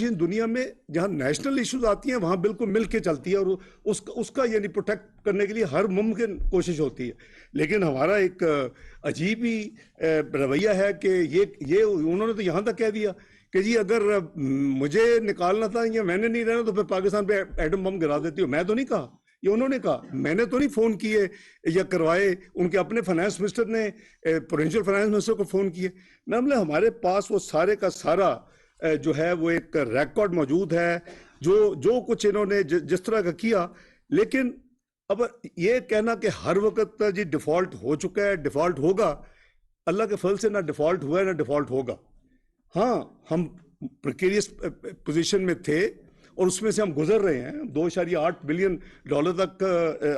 दुनिया में जहां नेशनल इश्यूज आती हैं वहां बिल्कुल मिल के चलती है और उसका यानी प्रोटेक्ट करने के लिए हर मुमकिन कोशिश होती है। लेकिन हमारा एक अजीब ही रवैया है कि ये उन्होंने तो यहां तक कह दिया कि जी अगर मुझे निकालना था या मैंने नहीं रहना तो फिर पाकिस्तान पे एटम बम गिरा देती हो। मैं तो नहीं कहा, ये उन्होंने कहा, मैंने तो नहीं फोन किए या करवाए, उनके अपने फाइनेंस मिनिस्टर ने प्रोविंशियल फाइनेंस मिनिस्टर को फोन किए। मैं मतलब हमारे पास वो सारे का सारा जो है वो एक रिकॉर्ड मौजूद है, जो कुछ इन्होंने जिस तरह का किया। लेकिन अब ये कहना कि हर वक्त जी डिफॉल्ट हो चुका है, डिफॉल्ट होगा, अल्लाह के फल से ना डिफॉल्ट हुआ है ना डिफॉल्ट होगा। हाँ, हम प्रिकेरियस पोजीशन में थे और उसमें से हम गुजर रहे हैं। 2.8 बिलियन डॉलर तक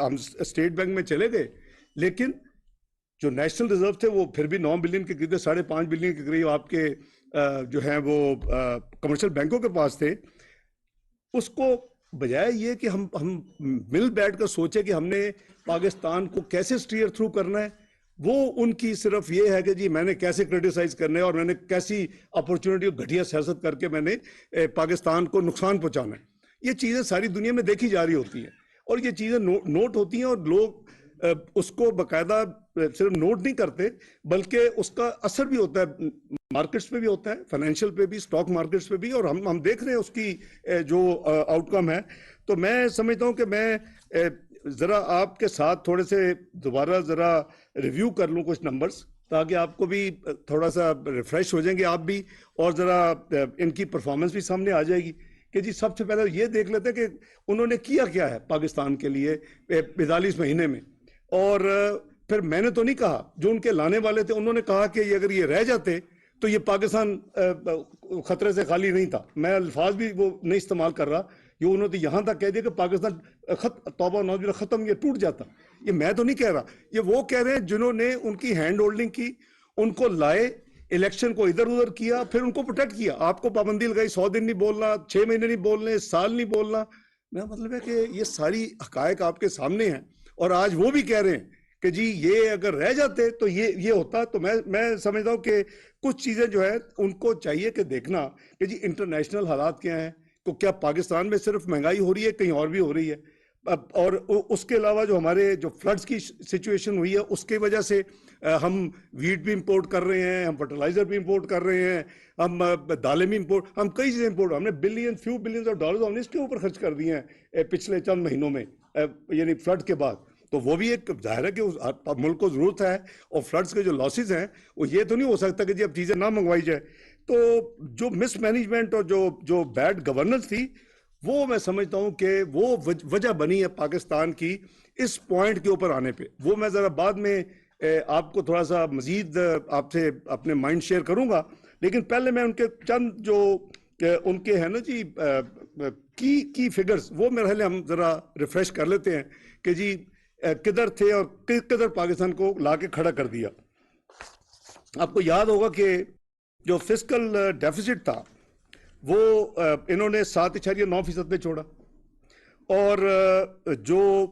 हम स्टेट बैंक में चले गए, लेकिन जो नेशनल रिजर्व थे वो फिर भी 9 बिलियन के करीब, 5.5 बिलियन के करीब आपके जो है वो कमर्शियल बैंकों के पास थे। उसको बजाय ये कि हम मिल बैठ कर सोचे कि हमने पाकिस्तान को कैसे स्टीयर थ्रू करना है, वो उनकी सिर्फ ये है कि जी मैंने कैसे क्रिटिसाइज करना है और मैंने कैसी अपॉर्चुनिटी घटिया सियासत करके मैंने पाकिस्तान को नुकसान पहुंचाना है। ये चीज़ें सारी दुनिया में देखी जा रही होती हैं और ये चीज़ें नोट होती हैं और लोग उसको बाकायदा सिर्फ नोट नहीं करते बल्कि उसका असर भी होता है, मार्केट्स पे भी होता है, फाइनेंशियल पे भी, स्टॉक मार्केट्स पे भी, और हम देख रहे हैं उसकी जो आउटकम है। तो मैं समझता हूं कि मैं जरा आपके साथ थोड़े से दोबारा जरा रिव्यू कर लूं कुछ नंबर्स, ताकि आपको भी थोड़ा सा रिफ्रेश हो जाएंगे आप भी, और जरा इनकी परफॉर्मेंस भी सामने आ जाएगी कि जी सबसे पहले ये देख लेते हैं कि उन्होंने किया क्या है पाकिस्तान के लिए 45 महीने में। और फिर मैंने तो नहीं कहा, जो उनके लाने वाले थे उन्होंने कहा कि अगर ये रह जाते तो ये पाकिस्तान खतरे से खाली नहीं था। मैं अल्फाज भी वो नहीं इस्तेमाल कर रहा, ये उन्होंने यहां तक कह दिया कि पाकिस्तान तौबा नौजबिल्ला खत्म, ये टूट जाता। ये मैं तो नहीं कह रहा, ये वो कह रहे हैं जिन्होंने उनकी हैंड होल्डिंग की, उनको लाए, इलेक्शन को इधर उधर किया, फिर उनको प्रोटेक्ट किया। आपको पाबंदी लगाई, 100 दिन नहीं बोलना, 6 महीने नहीं बोलने, साल नहीं बोलना। मेरा मतलब है कि ये सारी हकायक आपके सामने हैं और आज वो भी कह रहे हैं कि जी ये अगर रह जाते तो ये होता। तो मैं समझता हूं कि कुछ चीजें जो है उनको चाहिए कि देखना कि जी इंटरनेशनल हालात क्या हैं, तो क्या पाकिस्तान में सिर्फ महंगाई हो रही है, कहीं और भी हो रही है। और उसके अलावा जो हमारे जो फ्लड्स की सिचुएशन हुई है उसके वजह से हम वीट भी इंपोर्ट कर रहे हैं, हम फर्टिलाइजर भी इंपोर्ट कर रहे हैं, हम दालें भी इंपोर्ट, हम कई चीजें इंपोर्ट, हमने फ्यू बिलियंस ऑफ डॉलर्स हमने इसके ऊपर खर्च कर दिए हैं पिछले चंद महीनों में, यानी फ्लड के बाद। तो वो भी एक जाहिर है कि उस मुल्क को जरूरत है, और फ्लड्स के जो लॉसेज हैं वो ये तो नहीं हो सकता कि जी अब चीजें ना मंगवाई जाए। तो जो मिसमैनेजमेंट और जो बैड गवर्नेंस थी, वो मैं समझता हूं कि वो वजह बनी है पाकिस्तान की इस पॉइंट के ऊपर आने पे। वो मैं जरा बाद में आपको थोड़ा सा मजीद आपसे अपने माइंड शेयर करूंगा, लेकिन पहले मैं उनके चंद जो उनके हैं ना जी की फिगर्स, वो मेरे ख्याल हम जरा रिफ्रेश कर लेते हैं कि जी किधर थे और किधर पाकिस्तान को लाके खड़ा कर दिया। आपको याद होगा कि जो फिस्कल डेफिसिट था वो इन्होंने 7.9% पे छोड़ा, और जो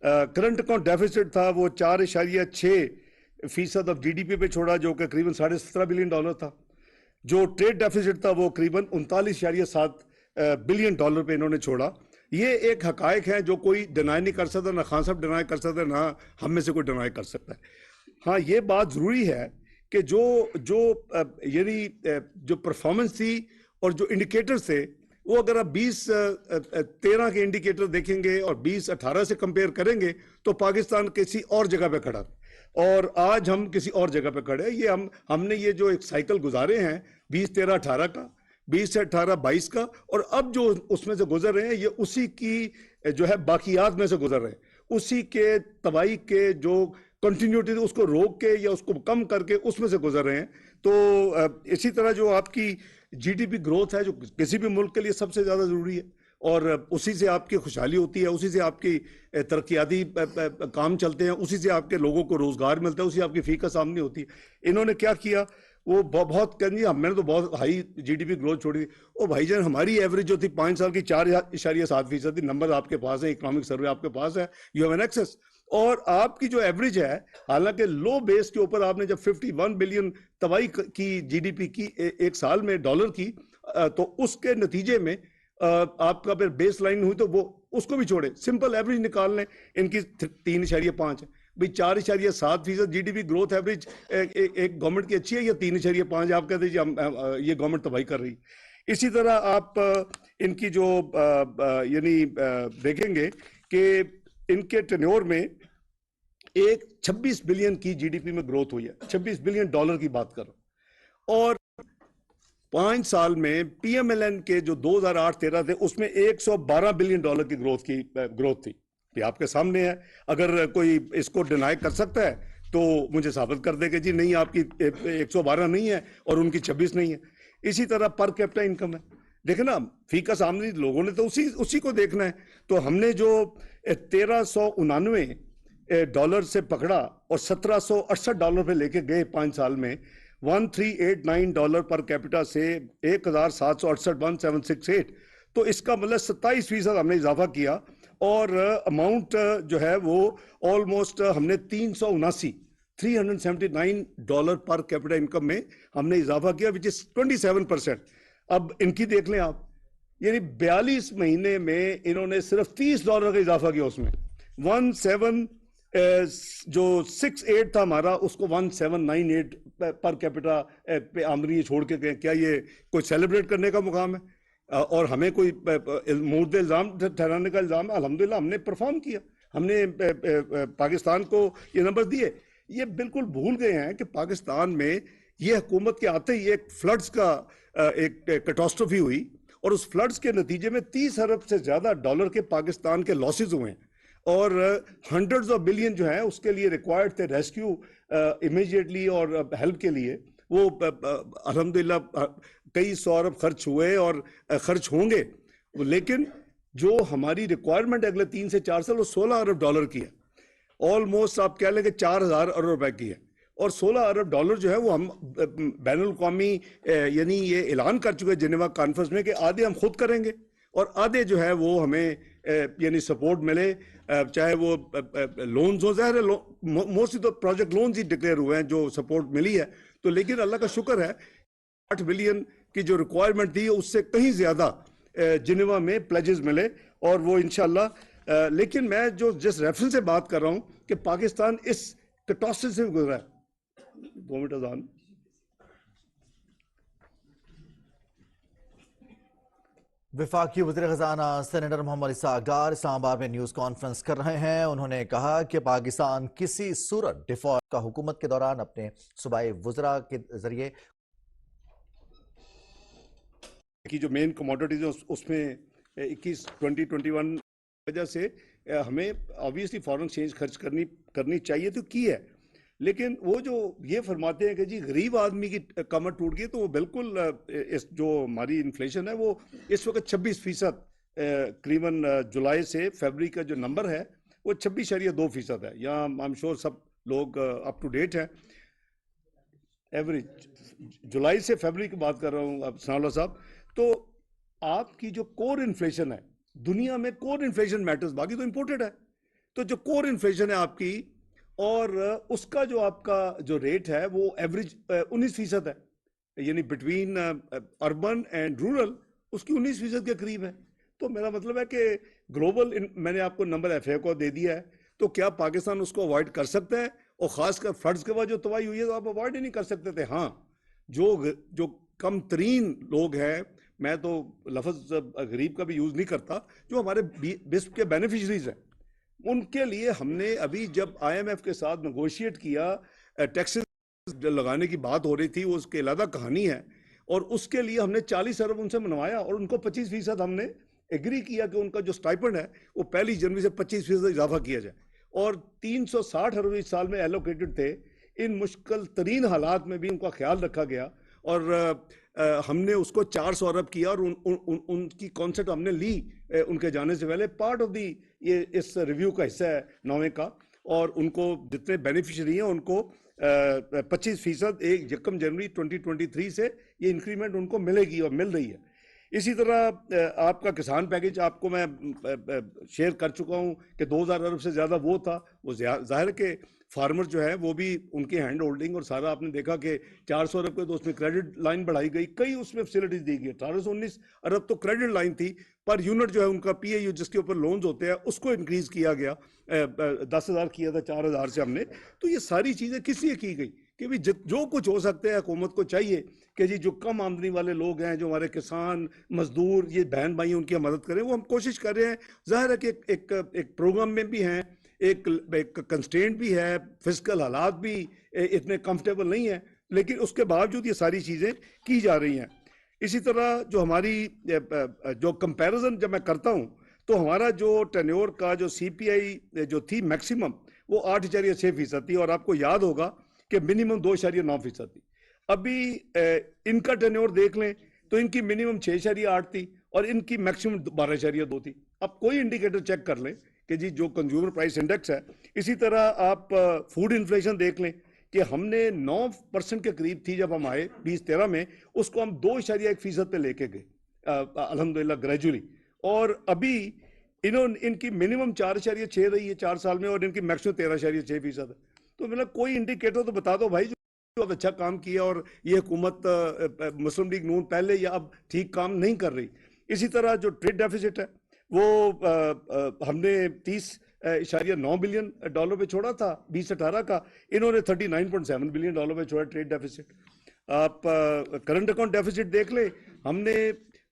करंट अकाउंट डेफिसिट था वो 4.6% ऑफ जीडीपी पे छोड़ा, जो कि करीबन $17.5 बिलियन था। जो ट्रेड डेफिसिट था वो करीबन 39.7 बिलियन डॉलर पे इन्होंने छोड़ा। ये एक हकायक है जो कोई डिनाई नहीं कर सकता, ना खान साहब डिनाई कर सकते, ना हम में से कोई डिनाई कर सकता है। हाँ, ये बात जरूरी है कि यानी जो परफॉर्मेंस थी और जो इंडिकेटर्स थे, वो अगर आप 2013 के इंडिकेटर देखेंगे और 2018 से कंपेयर करेंगे तो पाकिस्तान किसी और जगह पे खड़ा, और आज हम किसी और जगह पे खड़े हैं। ये हमने ये जो एक साइकिल गुजारे हैं 2013-18 का, 20 से 18-22 का, और अब जो उसमें से गुजर रहे हैं ये उसी की जो है बाकियात में से गुजर रहे हैं, उसी के तबाही के जो कंटिन्यूटी उसको रोक के या उसको कम करके उसमें से गुजर रहे हैं। तो इसी तरह जो आपकी जीडीपी ग्रोथ है, जो किसी भी मुल्क के लिए सबसे ज्यादा जरूरी है, और उसी से आपकी खुशहाली होती है, उसी से आपकी तरक्याती काम चलते हैं, उसी से आपके लोगों को रोजगार मिलता है, उसी आपकी फीका सामने होती है। इन्होंने क्या किया, वो बहुत कह दिया मैंने तो बहुत हाई जीडीपी ग्रोथ छोड़ी थी। ओ भाईजान, हमारी एवरेज जो थी 5 साल की 4.7% थी। नंबर आपके पास है, इकोनॉमिक सर्वे आपके पास है, यू हैव एन एक्सेस। और आपकी जो एवरेज है, हालांकि लो बेस के ऊपर आपने जब 51 बिलियन तबाही की जीडीपी की एक साल में डॉलर की, तो उसके नतीजे में आपका फिर बेस लाइन हुई तो वो उसको भी छोड़े, सिंपल एवरेज निकाल लें, इनकी 3.5 है भाई, 4.7% जीडीपी ग्रोथ एवरेज एक गवर्नमेंट की अच्छी है या 3.5 आप कहते हैं ये गवर्नमेंट तबाही कर रही। इसी तरह आप इनकी जो यानी देखेंगे कि इनके टेन्योर में एक 26 बिलियन की जीडीपी में ग्रोथ हुई है, 26 बिलियन डॉलर की बात कर, और 5 साल में पीएमएलएन के जो 2008-13 थे उसमें 112 बिलियन डॉलर की ग्रोथ थी। ये आपके सामने है, अगर कोई इसको डिनाई कर सकता है तो मुझे साबित कर दे कि जी नहीं आपकी 112 नहीं है और उनकी 26 नहीं है। इसी तरह पर कैपिटा इनकम है, देखे ना, फीकस आमदनी लोगों ने तो उसी को देखना है। तो हमने जो 1399 डॉलर से पकड़ा और 1768 डॉलर पे लेके गए 5 साल में, 1389 डॉलर पर कैपिटा से 1768 1768, तो इसका मतलब 27% हमने इजाफा किया और अमाउंट जो है वो ऑलमोस्ट हमने 379 डॉलर पर कैपिटा इनकम में हमने इजाफा किया, विच इज 27%। अब इनकी देख लें आप, यानी 42 महीने में इन्होंने सिर्फ $30 का इजाफा किया, उसमें 68 था हमारा, उसको 1798 पर कैपिटा पे आमदनी छोड़ के गए। क्या ये कोई सेलिब्रेट करने का मुकाम है? और हमें कोई मुर्द इल्जाम ठहराने का इल्जाम है? अल्हम्दुलिल्लाह हमने परफॉर्म किया, हमने पाकिस्तान को ये नंबर दिए। ये बिल्कुल भूल गए हैं कि पाकिस्तान में ये हुकूमत के आते ही एक फ्लड्स का एक कैटास्ट्रोफी हुई और उस फ्लड्स के नतीजे में 30 अरब से ज्यादा डॉलर के पाकिस्तान के लॉसेस हुए हैं और हंड्रेड्स ऑफ बिलियन जो है उसके लिए रिक्वायर्ड थे रेस्क्यू इमीडिएटली और हेल्प के लिए। वो अल्हम्दुलिल्लाह कई 100 अरब खर्च हुए और खर्च होंगे, लेकिन जो हमारी रिक्वायरमेंट अगले 3 से 4 साल वो 16 अरब डॉलर की है, ऑलमोस्ट आप कह लें कि 4000 अरब रुपए की है। और 16 अरब डॉलर जो है वो हम बैनुल कौमी यानी ये ऐलान कर चुके हैं जिनेवा कॉन्फ्रेंस में कि आधे हम खुद करेंगे और आधे जो है वो हमें यानी सपोर्ट मिले, चाहे वो लोन्स हो, ज़ाहिर है मोस्टली तो प्रोजेक्ट लोन्स ही डिक्लेयर हुए हैं जो सपोर्ट मिली है। तो लेकिन अल्लाह का शुक्र है 8 बिलियन की जो रिक्वायरमेंट थी उससे कहीं ज़्यादा जिनेवा में प्लेजेस मिले और वो इंशाल्लाह। लेकिन मैं जो जिस रेफरेंस से बात कर रहा हूँ कि पाकिस्तान इस कैटास्ट्रोफी से गुजरा है। 2 मिनट अजान। वफाकी वज़ीर ख़ज़ाना सेनेटर मोहम्मद इसाक डार इस्लामाबाद में न्यूज़ कॉन्फ्रेंस कर रहे हैं। उन्होंने कहा कि पाकिस्तान किसी सूरत डिफॉल्ट का हुकूमत के दौरान अपने सूबाई वज़रा के जरिए की जो मेन कमोडिटीज है उसमें 2021 वजह से हमें ऑब्वियसली फॉरेन एक्सचेंज खर्च करनी चाहिए तो की है, लेकिन वो जो ये फरमाते हैं कि जी गरीब आदमी की कमर टूट गई, तो वो बिल्कुल इस जो हमारी इन्फ्लेशन है वो इस वक्त 26% करीबन जुलाई से फरवरी का जो नंबर है वो 26.2% है। यहाँ आई एम श्योर सब लोग अप टू डेट हैं। एवरेज जुलाई से फरवरी की बात कर रहा हूँ अब सनाउल्लाह साहब। तो आपकी जो कोर इन्फ्लेशन है, दुनिया में कोर इन्फ्लेशन मैटर्स, बाकी तो इंपोर्टेड है, तो जो कोर इन्फ्लेशन है आपकी और उसका जो आपका जो रेट है वो एवरेज 19% है, यानी बिटवीन अर्बन एंड रूरल उसकी 19% के करीब है। तो मेरा मतलब है कि ग्लोबल मैंने आपको नंबर एफए को दे दिया है, तो क्या पाकिस्तान उसको अवॉइड कर सकता है? और खासकर फ्लड्स के बाद जो तबाही हुई है तो आप अवॉइड ही नहीं कर सकते थे। हाँ, जो कम तरीन लोग हैं, मैं तो लफ्ज़ गरीब का भी यूज़ नहीं करता, जो हमारे बिस्प के बेनिफिशरीज हैं, उनके लिए हमने अभी जब IMF के साथ नेगोशिएट किया, टैक्सेस लगाने की बात हो रही थी, वो उसकी अलग कहानी है, और उसके लिए हमने 40 अरब उनसे मनवाया और उनको 25% हमने एग्री किया कि उनका जो स्टाइपेंड है वो 1 जनवरी से 25% इजाफा किया जाए, और 360 अरब इस साल में एलोकेटेड थे। इन मुश्किल तरीन हालात में भी उनका ख्याल रखा गया और हमने उसको 400 अरब किया और उनकी कॉन्सेप्ट हमने ली उनके जाने से पहले, पार्ट ऑफ दी ये इस रिव्यू का हिस्सा है 9वें का, और उनको जितने बेनिफिशियरी हैं उनको 25% 1 जनवरी 2023 से ये इंक्रीमेंट उनको मिलेगी और मिल रही है। इसी तरह आपका किसान पैकेज आपको मैं शेयर कर चुका हूं कि 2000 अरब से ज़्यादा वो था। वो जाहिर के फार्मर जो है वो भी उनकी हैंड होल्डिंग और सारा आपने देखा कि 400 अरब के तो उसमें क्रेडिट लाइन बढ़ाई गई, कई उसमें फैसिलिटीज दी गई। 1819 अरब तो क्रेडिट लाइन थी, पर यूनिट जो है उनका पीएयू जिसके ऊपर लोन्स होते हैं उसको इंक्रीज किया गया, 10,000 किया था 4,000 से हमने। तो ये सारी चीज़ें किस लिए की गई कि भी जो कुछ हो सकते हैं हुकूमत को चाहिए कि जी जो कम आमदनी वाले लोग हैं, जो हमारे किसान मजदूर ये बहन भाई उनकी मदद करें, वो हम कोशिश कर रहे हैं। जाहिर है कि एक प्रोग्राम में भी हैं, एक कंस्ट्रेंट भी है, फिजिकल हालात भी इतने कंफर्टेबल नहीं है, लेकिन उसके बावजूद ये सारी चीज़ें की जा रही हैं। इसी तरह जो हमारी जो कंपैरिजन जब मैं करता हूँ तो हमारा जो टेन्योर का जो सीपीआई जो थी मैक्सिमम वो 8.6% थी, और आपको याद होगा कि मिनिमम 2.9% थी। अभी इनका टेन्योर देख लें तो इनकी मिनिमम 6.8 थी और इनकी मैक्सिमम 12.2 थी। अब कोई इंडिकेटर चेक कर लें कि जी जो कंज्यूमर प्राइस इंडेक्स है। इसी तरह आप फूड इन्फ्लेशन देख लें कि हमने 9% के करीब थी जब हम आए 2013 में, उसको हम 2.1% पे लेके गए अल्हम्दुलिल्लाह ग्रेजुअली। और अभी इनकी मिनिमम 4.6 रही है 4 साल में और इनकी मैक्सिमम 13.6% है। तो मतलब कोई इंडिकेटर तो बता दो भाई जो बहुत अच्छा काम किया और ये हुकूमत मुस्लिम लीग नून पहले या अब ठीक काम नहीं कर रही। इसी तरह जो ट्रेड डेफिसिट है वो हमने 30.9 बिलियन डॉलर पे छोड़ा था 2018 का, इन्होंने 39.7 बिलियन डॉलर पे छोड़ा ट्रेड डेफिसिट। आप करंट अकाउंट डेफिसिट देख ले, हमने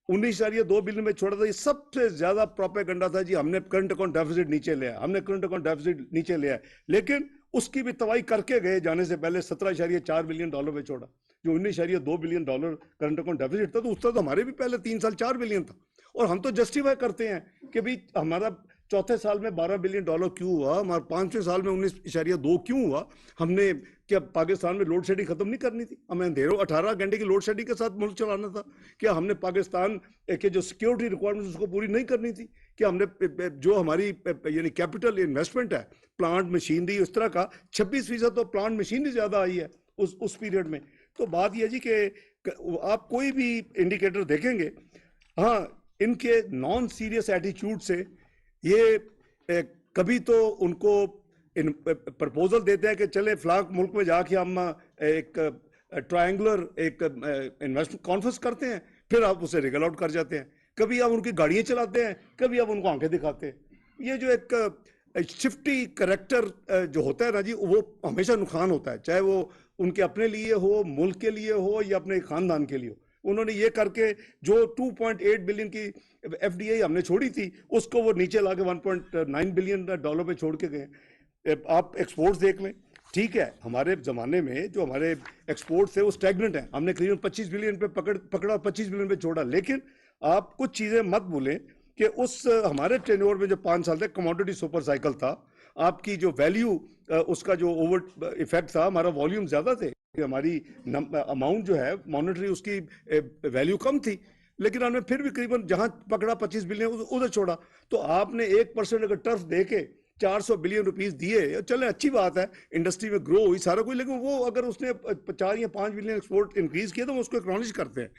19.2 बिलियन में छोड़ा था। ये सबसे ज्यादा प्रोपेगेंडा था जी, हमने करंट अकाउंट डेफिसिट नीचे लिया, हमने करंट अकाउंट डेफिसिट नीचे लिया, लेकिन उसकी भी तवाई करके गए जाने से पहले 17.4 बिलियन डॉलर पे छोड़ा। जो 19.2 billion dollar current account deficit था तो उसका तो हमारे भी पहले 3 साल 4 बिलियन था। और हम तो जस्टिफाई करते हैं कि भाई हमारा चौथे साल में 12 बिलियन डॉलर क्यों हुआ, हमारे पांचवें साल में 19.2 क्यों हुआ। हमने क्या पाकिस्तान में लोड शेडिंग खत्म नहीं करनी थी? हमें अंधेरों 18 घंटे की लोड शेडिंग के साथ मुल्क चलाना था? क्या हमने पाकिस्तान के जो सिक्योरिटी रिक्वायरमेंट्स उसको पूरी नहीं करनी थी? क्या हमने जो हमारी यानी कैपिटल इन्वेस्टमेंट है प्लांट मशीनरी इस तरह का 26% तो प्लांट मशीनरी ज्यादा आई है उस पीरियड में। तो बात यह जी कि आप कोई भी इंडिकेटर देखेंगे, हाँ इनके नॉन सीरियस एटीट्यूड से ये कभी तो उनको प्रपोजल देते हैं कि चले फ्लाक मुल्क में जाके हम एक ट्रायंगुलर एक इन्वेस्टमेंट कॉन्फ्रेंस करते हैं, फिर आप उसे रिगल आउट कर जाते हैं। कभी आप उनकी गाड़ियां चलाते हैं, कभी आप उनको आंखें दिखाते हैं। ये जो एक शिफ्टी करेक्टर जो होता है ना जी, वो हमेशा नुकसान होता है, चाहे वो उनके अपने लिए हो, मुल्क के लिए हो या अपने खानदान के लिए हो। उन्होंने ये करके जो 2.8 बिलियन की एफडीआई हमने छोड़ी थी उसको वो नीचे लाके 1.9 बिलियन डॉलर पे छोड़ के गए। आप एक्सपोर्ट्स देख लें, ठीक है हमारे जमाने में जो हमारे एक्सपोर्ट थे वो स्टैग्नेंट है, हमने करीबन 25 बिलियन पे पकड़ा 25 बिलियन पे छोड़ा। लेकिन आप कुछ चीजें मत भूलें कि उस हमारे टेन्योर में जो 5 साल तक कमोडिटी सुपर साइकिल था, आपकी जो वैल्यू उसका जो ओवर इफेक्ट था, हमारा वॉल्यूम ज्यादा थे, हमारी अमाउंट जो है मॉनेटरी उसकी वैल्यू कम थी, लेकिन हमने फिर भी करीबन जहां पकड़ा 25 बिलियन उधर छोड़ा। तो आपने 1% अगर टर्फ देके 400 बिलियन रुपीस दिए, चले अच्छी बात है, इंडस्ट्री में ग्रो हुई सारा कुछ, लेकिन वो अगर उसने 4 या 5 बिलियन एक्सपोर्ट इंक्रीज किया तो वो उसको एक्नॉलेज करते हैं।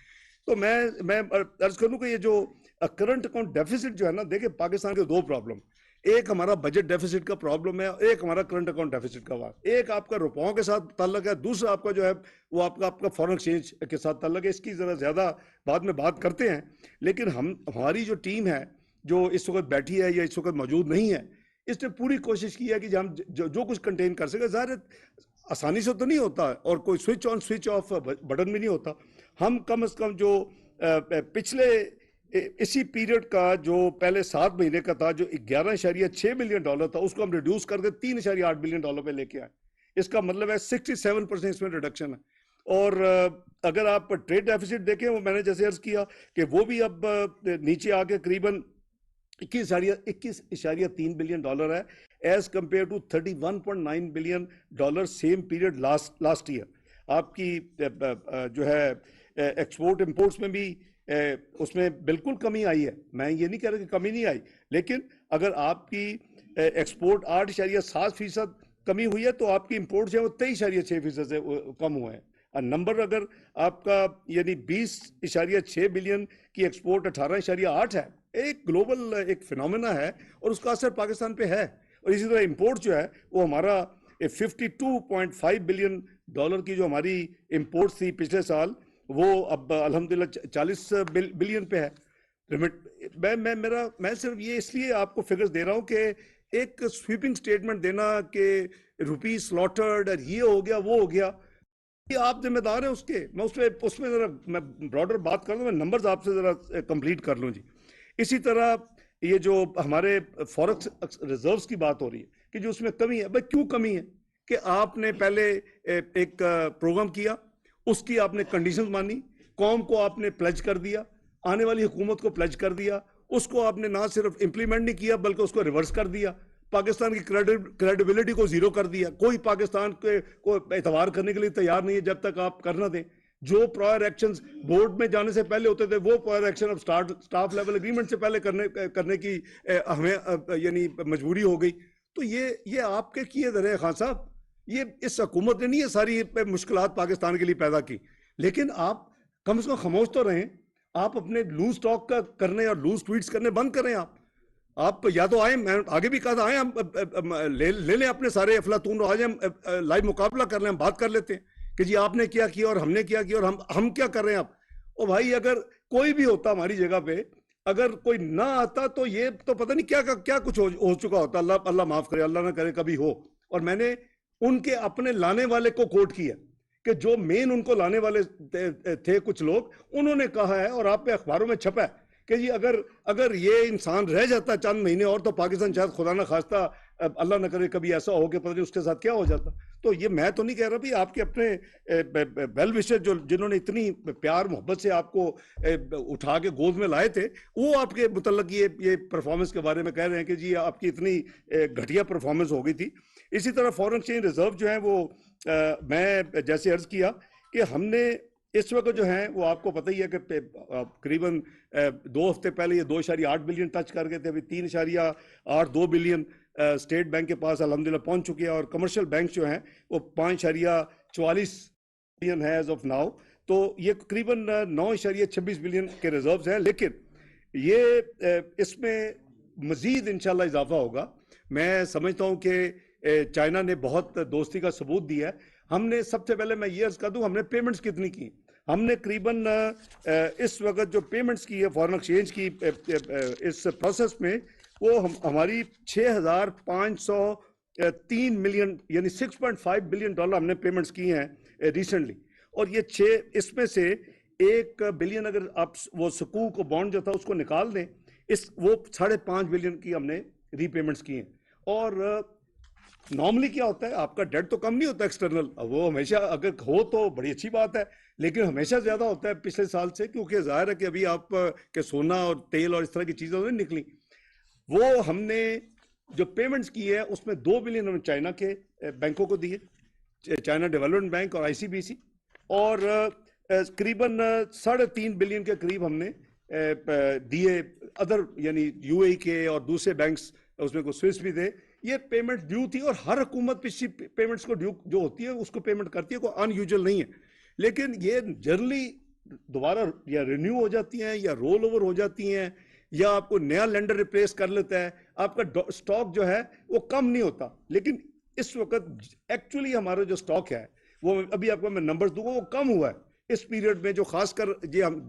तो मैं अर्ज करूं कि ये जो करंट अकाउंट डेफिसिट जो है ना, देखिए पाकिस्तान के दो प्रॉब्लम, एक हमारा बजट डेफिसिट का प्रॉब्लम है, एक हमारा करंट अकाउंट डेफिसिट का बात। एक आपका रुपयों के साथ ताल्लुक है, दूसरा आपका जो है वो आपका फॉरेन एक्सचेंज के साथ ताल्लुक है। इसकी जरा ज्यादा बाद में बात करते हैं, लेकिन हमारी जो टीम है जो इस वक्त बैठी है या इस वक्त मौजूद नहीं है, इसने पूरी कोशिश की है कि हम जो कुछ कंटेन कर सके। ज़ाहिर आसानी से तो नहीं होता और कोई switch on switch off button भी नहीं होता। हम कम से कम जो पिछले इसी पीरियड का जो पहले 7 महीने का था, जो 11.6 बिलियन डॉलर था, उसको हम रिड्यूस करके 3.8 बिलियन डॉलर पे लेके आए। इसका मतलब है 67% इसमें रिडक्शन है। और अगर आप ट्रेड डेफिसिट देखें, वो मैंने जैसे अर्ज किया कि वो भी अब नीचे आके करीबन 21.3 बिलियन डॉलर है, as compare to 31.9 billion dollar same period last year. आपकी जो है एक्सपोर्ट इंपोर्ट्स में भी उसमें बिल्कुल कमी आई है, मैं ये नहीं कह रहा कि कमी नहीं आई, लेकिन अगर आपकी एक्सपोर्ट 8.7% कमी हुई है तो आपकी इंपोर्ट्स हैं वो 23.6% से कम हुए हैं। नंबर अगर आपका यानी 20.6 बिलियन की एक्सपोर्ट 18.8 है, एक ग्लोबल एक फिनोमेना है और उसका असर पाकिस्तान पे है। और इसी तरह इंपोर्ट जो है वो हमारा 52.5 बिलियन डॉलर की जो हमारी इंपोर्ट थी पिछले साल, वो अब अल्हम्दुलिल्लाह 40 बिलियन पे है। मैं सिर्फ ये इसलिए आपको फिगर्स दे रहा हूं कि एक स्वीपिंग स्टेटमेंट देना कि रुपी स्लॉटर्ड और ये हो गया वो हो गया, ये आप जिम्मेदार हैं उसके। मैं उसमें जरा मैं ब्रॉडर बात कर दूं, मैं नंबर्स आपसे जरा कंप्लीट कर लूं जी। इसी तरह ये जो हमारे फॉरेक्स रिजर्व्स की बात हो रही है कि जो उसमें कमी है, भाई क्यों कमी है कि आपने पहले एक प्रोग्राम किया, उसकी आपने कंडीशंस मानी, कौम को आपने प्लेज कर दिया, आने वाली हुकूमत को प्लेज कर दिया, उसको आपने ना सिर्फ इंप्लीमेंट नहीं किया बल्कि उसको रिवर्स कर दिया, पाकिस्तान की क्रेडिबिलिटी को जीरो कर दिया। कोई पाकिस्तान को एतवार करने के लिए तैयार नहीं है जब तक आप कर ना दें। जो प्रायर एक्शंस बोर्ड में जाने से पहले होते थे वो प्रायर एक्शन अब स्टाफ लेवल एग्रीमेंट से पहले करने की हमें यानी मजबूरी हो गई। तो ये आपके किए रहे खान साहब, ये इस हुकूमत ने नहीं ये सारी मुश्किलात पाकिस्तान के लिए पैदा की, लेकिन आप कम से कम खामोश तो रहें। आप अपने लूज टॉक का करने और लूज ट्वीट्स करने बंद करें। आप या तो आए, मैं आगे भी कहा था, आए हम ले लें अपने सारे अफलातून, आज हम लाइव मुकाबला कर लें, हम बात कर लेते हैं कि जी आपने क्या किया और हमने क्या किया और हम क्या कर रहे हैं। आप ओ भाई, अगर कोई भी होता हमारी जगह पे, अगर कोई ना आता तो ये तो पता नहीं क्या कुछ हो चुका होता। अल्लाह माफ करे, अल्लाह ना करे कभी हो। और मैंने उनके अपने लाने वाले को कोट किया कि जो मेन उनको लाने वाले थे कुछ लोग, उन्होंने कहा है और आप पे अखबारों में छपा है कि जी अगर ये इंसान रह जाता चंद महीने और तो पाकिस्तान शायद खुदा ना खास्ता, अल्लाह ना करे कभी ऐसा हो कि पता नहीं उसके साथ क्या हो जाता। तो ये मैं तो नहीं कह रहा भी, आपके अपने वेल विशर जो जिन्होंने इतनी प्यार मोहब्बत से आपको उठा के गोद में लाए थे, वो आपके मुतल्लक ये परफॉर्मेंस के बारे में कह रहे हैं कि जी आपकी इतनी घटिया परफॉर्मेंस हो गई थी। इसी तरह फॉरेन एक्सचेंज रिजर्व जो है वो मैं जैसे अर्ज किया कि हमने इस वक्त जो है वो आपको पता ही है कि करीबन 2 हफ्ते पहले ये 2.8 बिलियन टच कर गए थे, अभी 3.82 बिलियन स्टेट बैंक के पास अल्हम्दुलिल्लाह पहुंच चुके हैं। और कमर्शियल बैंक जो हैं वो 5.44 बिलियन है एज ऑफ नाउ। तो ये करीबन 9.26 बिलियन के रिजर्व्स हैं, लेकिन ये इसमें मजीद इंशाल्लाह इजाफा होगा। मैं समझता हूं कि चाइना ने बहुत दोस्ती का सबूत दिया है। हमने सबसे पहले मैं ये अर्ज कर दूं, हमने पेमेंट्स कितनी की। हमने करीबन इस वक्त जो पेमेंट्स की है फॉरेन एक्सचेंज की इस प्रोसेस में, वो हमारी 6,503 मिलियन यानी 6.5 बिलियन डॉलर हमने पेमेंट्स की हैं रिसेंटली। और ये इसमें से 1 बिलियन अगर आप वो सकूक को बॉन्ड जो था उसको निकाल दें, वो 5.5 बिलियन की हमने रीपेमेंट्स की हैं। और नॉर्मली क्या होता है, आपका डेट तो कम नहीं होता एक्सटर्नल, वो हमेशा अगर हो तो बड़ी अच्छी बात है, लेकिन हमेशा ज्यादा होता है पिछले साल से, क्योंकि जाहिर है कि अभी आप के सोना और तेल और इस तरह की चीजें नहीं निकली। वो हमने जो पेमेंट्स की है उसमें 2 बिलियन हमने चाइना के बैंकों को दिए, चाइना डेवलपमेंट बैंक और आईसीबीसी, और करीबन 3.5 बिलियन के करीब हमने दिए अदर यानी यूएई के और दूसरे बैंक्स, उसमें को स्विस भी थे। ये पेमेंट ड्यू थी और हर हुकूमत पिछली पेमेंट्स को ड्यू जो होती है उसको पेमेंट करती है, कोई अनयूजुअल नहीं है। लेकिन ये जनरली दोबारा या रिन्यू हो जाती हैं या रोल ओवर हो जाती हैं या आपको नया लेंडर रिप्लेस कर लेता है, आपका स्टॉक जो है वो कम नहीं होता। लेकिन इस वक्त एक्चुअली हमारा जो स्टॉक है वो अभी आपको मैं नंबर्स दूंगा, वो कम हुआ है इस पीरियड में, जो खासकर ये हम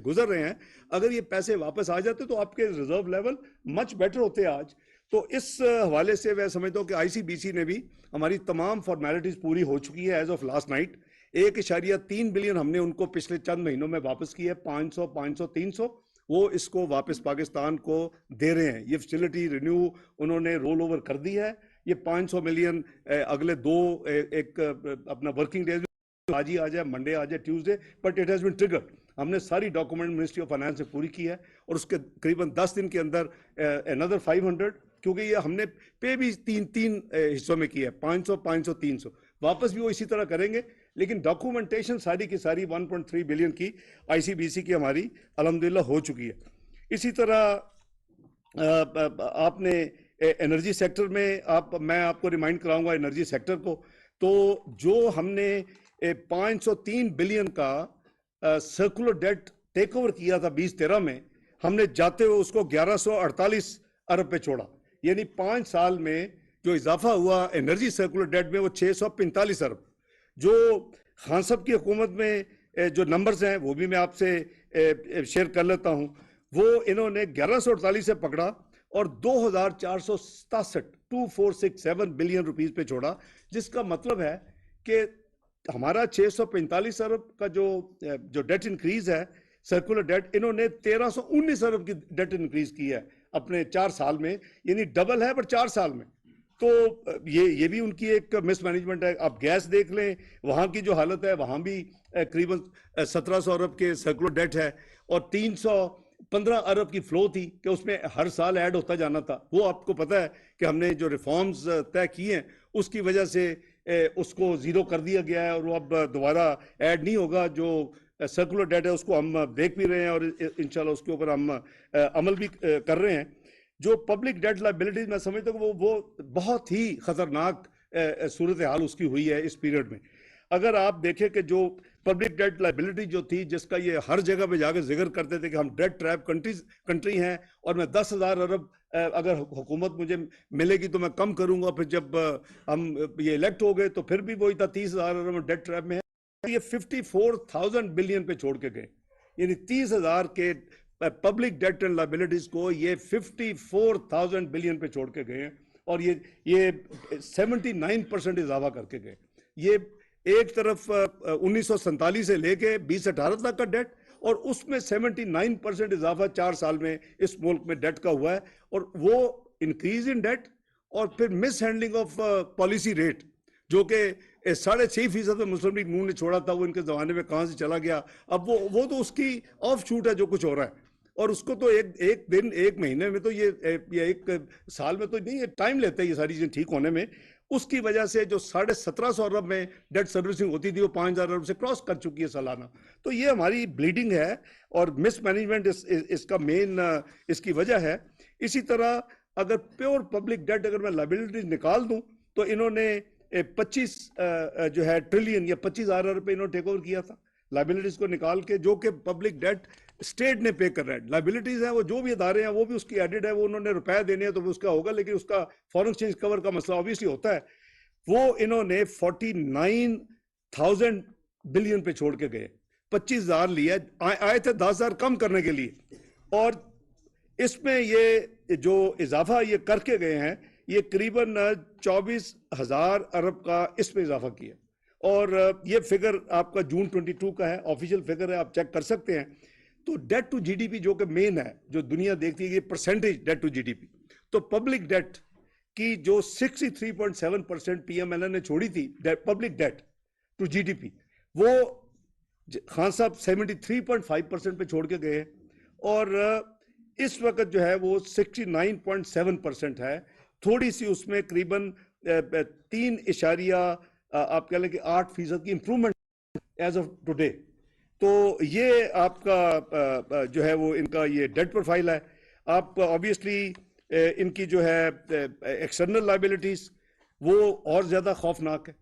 गुजर रहे हैं। अगर ये पैसे वापस आ जाते तो आपके रिजर्व लेवल मच बेटर होते आज। तो इस हवाले से मैं समझता हूँ कि आईसीबीसी ने भी हमारी तमाम फॉर्मेलिटीज पूरी हो चुकी है as of last night. 1.3 billion हमने उनको पिछले चंद महीनों में वापस किया है, 500, 300 वो इसको वापस पाकिस्तान को दे रहे हैं। ये फैसिलिटी रिन्यू उन्होंने रोल ओवर कर दी है। ये 500 मिलियन अगले एक अपना वर्किंग डेज, आज ही आ जाए, मंडे आ जाए, Tuesday, but it has been triggered. हमने सारी डॉक्यूमेंट मिनिस्ट्री ऑफ फाइनेंस से पूरी की है और उसके करीबन 10 दिन के अंदर अनदर 500, क्योंकि ये हमने पे भी तीन हिस्सों में किया है, 500, 500, 300 वापस भी वो इसी तरह करेंगे। लेकिन डॉक्यूमेंटेशन सारी की सारी 1.3 बिलियन की आईसीबीसी की हमारी अल्हम्दुलिल्लाह हो चुकी है। इसी तरह आपने एनर्जी सेक्टर में मैं आपको रिमाइंड कराऊंगा एनर्जी सेक्टर को। तो जो हमने 503 बिलियन का सर्कुलर डेट टेक ओवर किया था 2013 में, हमने जाते हुए उसको 1148 अरब पे छोड़ा। यानी 5 साल में जो इजाफा हुआ एनर्जी सर्कुलर डेट में वो 645 अरब। जो खान साहब की हुकूमत में जो नंबर्स हैं वो भी मैं आपसे शेयर कर लेता हूं। वो इन्होंने 1148 से पकड़ा और 2467 बिलियन रुपीस पे छोड़ा, जिसका मतलब है कि हमारा 645 अरब का जो डेट इंक्रीज है सर्कुलर डेट, इन्होंने 1319 अरब की डेट इंक्रीज की है अपने 4 साल में, यानी डबल है पर 4 साल में। तो ये भी उनकी एक मिसमैनेजमेंट है। आप गैस देख लें, वहाँ की जो हालत है, वहाँ भी करीबन 1700 अरब के सर्कुलर डेट है और 315 अरब की फ्लो थी कि उसमें हर साल ऐड होता जाना था। वो आपको पता है कि हमने जो रिफॉर्म्स तय किए हैं उसकी वजह से उसको जीरो कर दिया गया है और वो अब दोबारा ऐड नहीं होगा। जो सर्कुलर डेट है उसको हम देख भी रहे हैं और इंशाल्लाह उसके ऊपर हम अमल भी कर रहे हैं। जो पब्लिक डेट लायबिलिटीज, मैं समझता हूँ वो बहुत ही खतरनाक सूरत हाल उसकी हुई है इस पीरियड में। अगर आप देखें कि जो पब्लिक डेट लायबिलिटी जो थी, जिसका ये हर जगह पे जाकर जिक्र करते थे कि हम डेट ट्रैप कंट्री हैं और मैं 10,000 अरब अगर हुकूमत मुझे मिलेगी तो मैं कम करूंगा, फिर जब हम ये इलेक्ट हो गए तो फिर भी वही था 30,000 अरब डेट ट्रैप में है। ये 54,000 बिलियन पे छोड़ के गए, यानी 30,000 के पब्लिक डेट एंड लायबिलिटीज को ये 54,000 बिलियन पे छोड़ के गए हैं और ये 79% इजाफा करके गए। ये एक तरफ 1947 से लेके 2018 तक का डेट और उसमें 79% इजाफा 4 साल में इस मुल्क में डेट का हुआ है। और वो इंक्रीज इन डेट और फिर miss handling of policy rate, जो कि 6.5% मुस्लिम लीग नून ने छोड़ा था, वो इनके जमाने में कहां से चला गया। अब वो तो उसकी ऑफ शूट है जो कुछ हो रहा है, और उसको तो एक दिन एक महीने में तो ये एक साल में तो नहीं, ये टाइम लेता है ये सारी चीजें ठीक होने में। उसकी वजह से जो 1750 अरब में डेट सर्विसिंग होती थी वो 5,000 अरब से क्रॉस कर चुकी है सालाना। तो ये हमारी ब्लीडिंग है और मिसमैनेजमेंट इसका मेन इसकी वजह है। इसी तरह अगर प्योर पब्लिक डेट अगर मैं लायबिलिटीज निकाल दूं तो इन्होंने 25 जो है ट्रिलियन या 25,000 अरब पे इन्होंने टेक ओवर किया था लायबिलिटीज को निकाल के, जो कि पब्लिक डेट स्टेट ने पे कर रहा है। लायबिलिटीज है वो जो भी इदारे हैं वो भी उसकी एडिड है, वो उन्होंने रुपए देने हैं तो वो उसका होगा, लेकिन उसका फॉरेन एक्सचेंज कवर का मसला ऑब्वियसली होता है। वो इन्होंने 49,000 बिलियन पे छोड़ के गए, 25,000 लिया, आए थे 10,000 कम करने के लिए, और इसमें ये जो इजाफा ये करके गए हैं ये करीबन 24,000 अरब का इसमें इजाफा किया। और ये फिगर आपका जून 22 का है, ऑफिशियल फिगर है, आप चेक कर सकते हैं। तो डेट टू जीडीपी जो कि मेन है, जो दुनिया देखती है, ये परसेंटेज डेट टू जीडीपी, तो पब्लिक डेट की जो 63.7% पीएमएलएन ने छोड़ी थी पब्लिक डेट टू जीडीपी, वो खान साहब 73.5% पे छोड़ के गए, और इस वक्त जो है वो 69.7% है। थोड़ी सी उसमें करीबन 3 आप कह लें कि 8% की इंप्रूवमेंट एज ऑफ टुडे। तो ये आपका जो है वो इनका ये डेट प्रोफाइल है। आप ऑब्वियसली इनकी जो है एक्सटर्नल लायबिलिटीज वो और ज्यादा खौफनाक है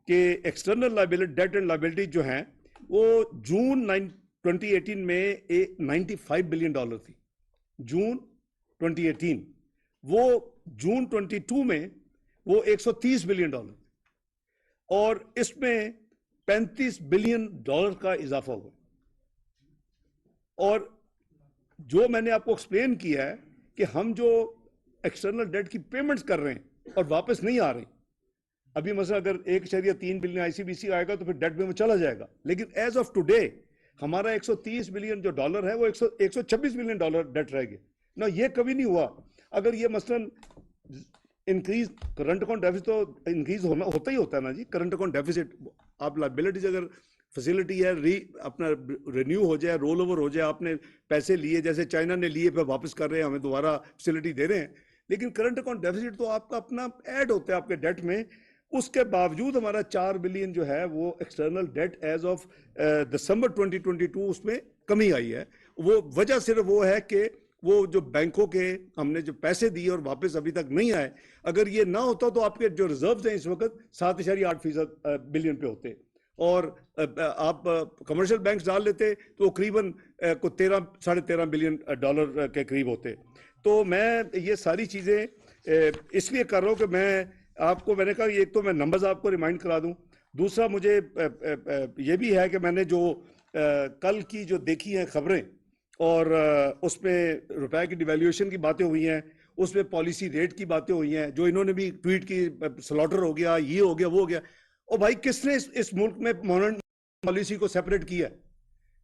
कि external liability debt and liability जो हैं वो जून 2018 में $95 बिलियन थी, जून 2018। वो जून 22 में वो $130 बिलियन, और इसमें $35 बिलियन का इजाफा हुआ। और जो मैंने आपको एक्सप्लेन किया है कि हम जो एक्सटर्नल डेट की पेमेंट्स कर रहे हैं और वापस नहीं आ रही, अभी मसला अगर 1.3 बिलियन आईसीबीसी आएगा तो फिर डेट में वो चला जाएगा, लेकिन एज ऑफ टुडे हमारा 130 बिलियन जो डॉलर है वो 126 बिलियन डॉलर डेट रह गए ना। ये कभी नहीं हुआ। अगर ये मसलन इंक्रीज करंट अकाउंट डेफिसिट तो इंक्रीज होता ही होता है ना जी। करंट अकाउंट डेफिसिट, आप लायबिलिटीज अगर फैसिलिटी है अपना रिन्यू हो जाए, रोल ओवर हो जाए, आपने पैसे लिए जैसे चाइना ने लिए फिर वापस कर रहे हैं, हमें दोबारा फैसिलिटी दे रहे हैं, लेकिन करंट अकाउंट डेफिसिट तो आपका अपना ऐड होता है आपके डेट में। उसके बावजूद हमारा 4 बिलियन जो है वो external debt as of December 2022 उसमें कमी आई है। वो वजह सिर्फ वो है कि वो जो बैंकों के हमने जो पैसे दिए और वापस अभी तक नहीं आए, अगर ये ना होता तो आपके जो रिजर्व्स हैं इस वक्त 7.8% बिलियन पे होते, और आप कमर्शियल बैंक्स डाल लेते तो वो करीबन को 13-13.5 बिलियन डॉलर के करीब होते। तो मैं ये सारी चीज़ें इसलिए कर रहा हूँ कि मैंने कहा एक तो मैं नंबर्स आपको रिमाइंड करा दूँ, दूसरा मुझे ये भी है कि मैंने जो कल की जो देखी हैं खबरें और उसमें रुपए की डिवैल्यूएशन की बातें हुई हैं, उसमें पॉलिसी रेट की बातें हुई हैं, जो इन्होंने भी ट्वीट की स्लॉटर हो गया, ये हो गया, वो हो गया। और भाई किसने इस मुल्क में मॉनेटरी पॉलिसी को सेपरेट किया?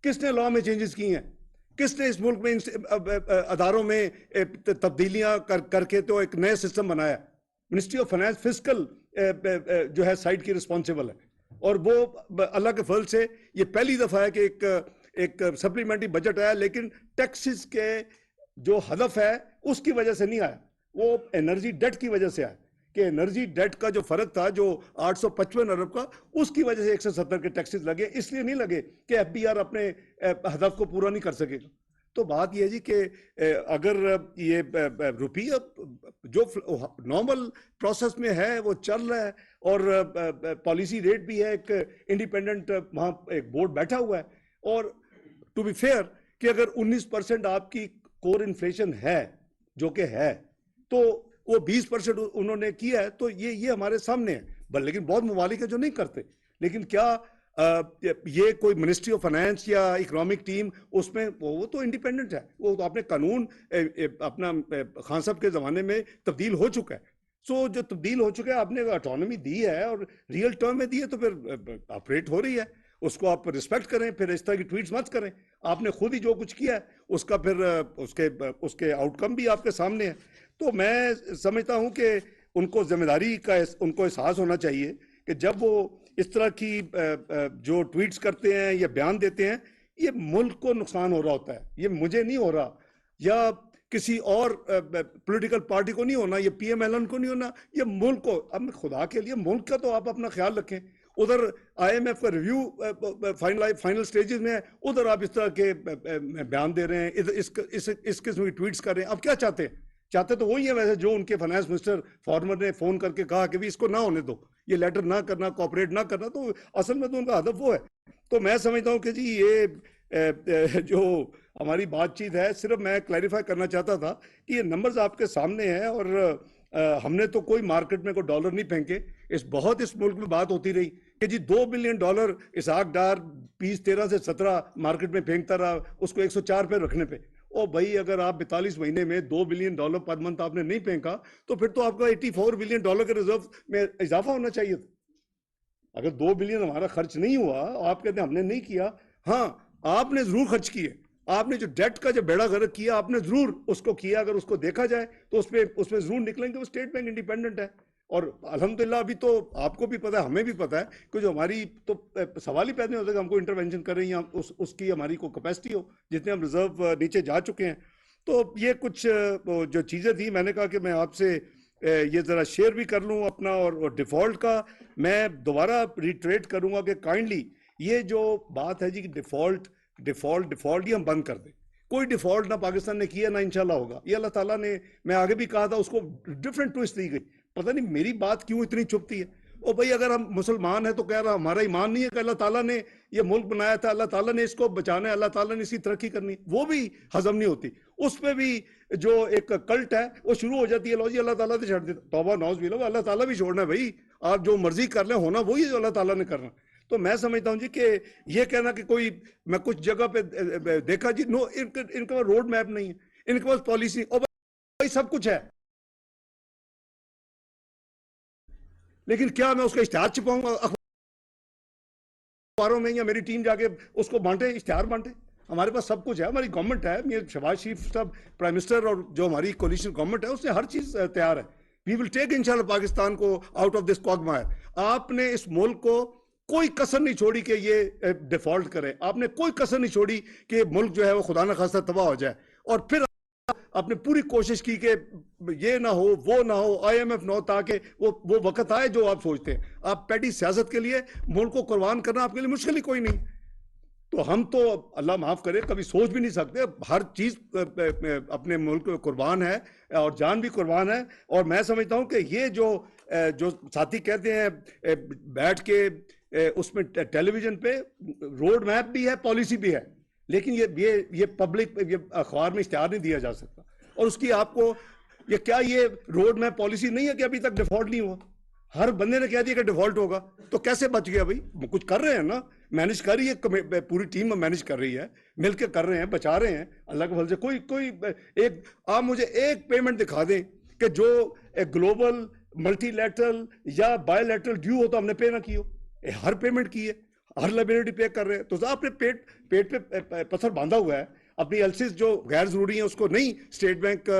किसने लॉ में चेंजेस किए हैं? किसने इस मुल्क में अदारों में तब्दीलियां करके तो एक नया सिस्टम बनाया? मिनिस्ट्री ऑफ फाइनेंस फिस्कल जो है साइड की रिस्पॉन्सिबल है, और वो अल्लाह के फल से ये पहली दफा है कि एक सप्लीमेंट्री बजट आया, लेकिन टैक्सेस के जो हदफ है उसकी वजह से नहीं आया, वो एनर्जी डेट की वजह से आया कि एनर्जी डेट का जो फर्क था जो 855 अरब का, उसकी वजह से 170 के टैक्सेस लगे। इसलिए नहीं लगे कि एफबीआर अपने हदफ को पूरा नहीं कर सकेगा। तो बात यह है जी कि अगर ये रुपया जो नॉर्मल प्रोसेस में है वो चल रहा है, और पॉलिसी रेट भी है, एक इंडिपेंडेंट वहाँ एक बोर्ड बैठा हुआ है, और टू बी फेयर कि अगर 19% आपकी कोर इन्फ्लेशन है, जो कि है, तो वो 20% उन्होंने किया है, तो ये हमारे सामने है। लेकिन बहुत ममालिक है जो नहीं करते। लेकिन क्या ये कोई मिनिस्ट्री ऑफ फाइनेंस या इकोनॉमिक टीम उसमें वो तो इंडिपेंडेंट है, वो तो अपने कानून अपना खान साहब के ज़माने में तब्दील हो चुका है। सो जो तब्दील हो चुका है, आपने ऑटोनॉमी दी है और रियल टर्म में दी है, तो फिर ऑपरेट हो रही है, उसको आप रिस्पेक्ट करें। फिर इस तरह की ट्वीट्स मत करें। आपने खुद ही जो कुछ किया है उसका फिर उसके आउटकम भी आपके सामने है। तो मैं समझता हूं कि उनको जिम्मेदारी का उनको एहसास होना चाहिए कि जब वो इस तरह की जो ट्वीट्स करते हैं या बयान देते हैं, ये मुल्क को नुकसान हो रहा होता है, ये मुझे नहीं हो रहा, या किसी और पॉलिटिकल पार्टी को नहीं होना, ये पीएमएलएन को नहीं होना, ये मुल्क को। अब खुदा के लिए मुल्क का तो आप अपना ख्याल रखें। उधर आईएमएफ का रिव्यू फाइनल स्टेजेस में है, उधर आप इस तरह के बयान दे रहे हैं, इस किस्म की ट्वीट्स कर रहे हैं। आप क्या चाहते हैं? चाहते तो वही है वैसे जो उनके फाइनेंस मिनिस्टर फॉर्मर ने फोन करके कहा कि भी इसको ना होने दो, ये लेटर ना करना, कॉपरेट ना करना। तो असल में तो उनका हदफ वो है। तो मैं समझता हूँ कि जी ये जो हमारी बातचीत है, सिर्फ मैं क्लैरिफाई करना चाहता था कि ये नंबर्स आपके सामने हैं, और हमने तो कोई मार्केट में कोई डॉलर नहीं फेंके। इस मुल्क में बात होती रही कि जी $2 बिलियन इसहाक डार 2013 से 17 मार्केट में फेंकता रहा, उसको 104 पे रखने पे। ओ भाई, अगर आप 42 महीने में $2 बिलियन पर मंथ आपने नहीं फेंका, तो फिर तो आपका $84 बिलियन के रिजर्व में इजाफा होना चाहिए था। अगर 2 बिलियन हमारा खर्च नहीं हुआ, आप कहते हैं हमने नहीं किया, हाँ आपने जरूर खर्च किए। आपने जो डेट का जो बेड़ा गर्क किया, आपने जरूर उसको किया। अगर उसको देखा जाए तो उसमें जरूर निकलेंगे। वो स्टेट बैंक इंडिपेंडेंट है, और अल्हम्दुलिल्लाह अभी तो आपको भी पता है, हमें भी पता है कि जो हमारी तो सवाल ही पैदा नहीं होता कि हमको इंटरवेंशन करें या उसकी हमारी को कैपेसिटी हो, जितने हम रिजर्व नीचे जा चुके हैं। तो ये कुछ जो चीज़ें थी, मैंने कहा कि मैं आपसे ये ज़रा शेयर भी कर लूँ अपना। और डिफ़ॉल्ट का मैं दोबारा रिट्रेट करूँगा कि काइंडली ये जो बात है जी कि डिफ़ॉल्ट ये हम बंद कर दें। कोई डिफ़ॉल्ट ना पाकिस्तान ने किया, ना इंशाल्लाह होगा। ये अल्लाह ताला ने, मैं आगे भी कहा था, उसको डिफरेंट ट्विस्ट दी गई। पता नहीं मेरी बात क्यों इतनी चुभती है। ओ भाई, अगर हम मुसलमान हैं तो कह रहा हमारा ईमान नहीं है कि अल्लाह ताला ने ये मुल्क बनाया था, अल्लाह ताला ने इसको बचाना है, अल्लाह ताला ने इसकी तरक्की करनी, वो भी हजम नहीं होती। उस पर भी जो एक कल्ट है वो शुरू हो जाती है, लो जी अल्लाह ताला ने छोड़ देता। तौबा नौज भी लो, अल्लाह ताला भी छोड़ना है भाई। आप जो मर्जी कर ले, होना वही जो अल्लाह ताला ने करना। तो मैं समझता हूँ जी कि ये कहना कि कोई, मैं कुछ जगह पे देखा जी, नो, इनके पास रोड मैप नहीं है, इनके पास पॉलिसी, और भाई सब कुछ है, लेकिन क्या मैं उसका इश्तिहार छिपाऊंगा अखबारों में, या मेरी टीम जाके उसको बांटे, इश्तिहार बांटे? हमारे पास सब कुछ है, हमारी गवर्नमेंट है, मेरे शहबाज शरीफ साहब प्राइम मिनिस्टर, और जो हमारी कोलिशन गवर्नमेंट है उससे हर चीज तैयार है। वी विल टेक इंशाल्लाह पाकिस्तान को आउट ऑफ दिस क्वागमायर। आपने इस मुल्क को कोई कसर नहीं छोड़ी कि ये डिफॉल्ट करे, आपने कोई कसर नहीं छोड़ी कि मुल्क जो है वो खुदा न खास्ता तबाह हो जाए, और फिर आपने पूरी कोशिश की कि ये ना हो, वो ना हो, आईएमएफ ना हो, ताकि वो वक्त आए जो आप सोचते हैं। आप पैटी सियासत के लिए मुल्क को कुर्बान करना आपके लिए मुश्किल ही कोई नहीं। तो हम तो अल्लाह माफ करे कभी सोच भी नहीं सकते। हर चीज अपने मुल्क में कुर्बान है, और जान भी कुर्बान है। और मैं समझता हूं कि ये जो साथी कहते हैं बैठ के उसमें टेलीविजन पे रोड मैप भी है, पॉलिसी भी है, लेकिन ये पब्लिक ये अखबार में इश्तिहार नहीं दिया जा सकता। और उसकी आपको ये क्या ये रोड मैप पॉलिसी नहीं है कि अभी तक डिफॉल्ट नहीं हुआ? हर बंदे ने कह दिया कि डिफॉल्ट होगा, तो कैसे बच गया भाई? कुछ कर रहे हैं ना, मैनेज कर रही है पूरी टीम मैनेज कर रही है, मिलकर कर रहे हैं, बचा रहे हैं अल्लाह के फल से। कोई कोई एक आप मुझे एक पेमेंट दिखा दें कि जो ग्लोबल मल्टीलैटरल या बायोलैटरल ड्यू हो तो हमने पे ना की हो। हर पेमेंट की है, हर लायबिलिटी पे कर रहे हैं। तो आपने पेट पे पत्थर बांधा हुआ है, अपनी एलसीज जो गैर जरूरी है उसको नहीं, स्टेट बैंक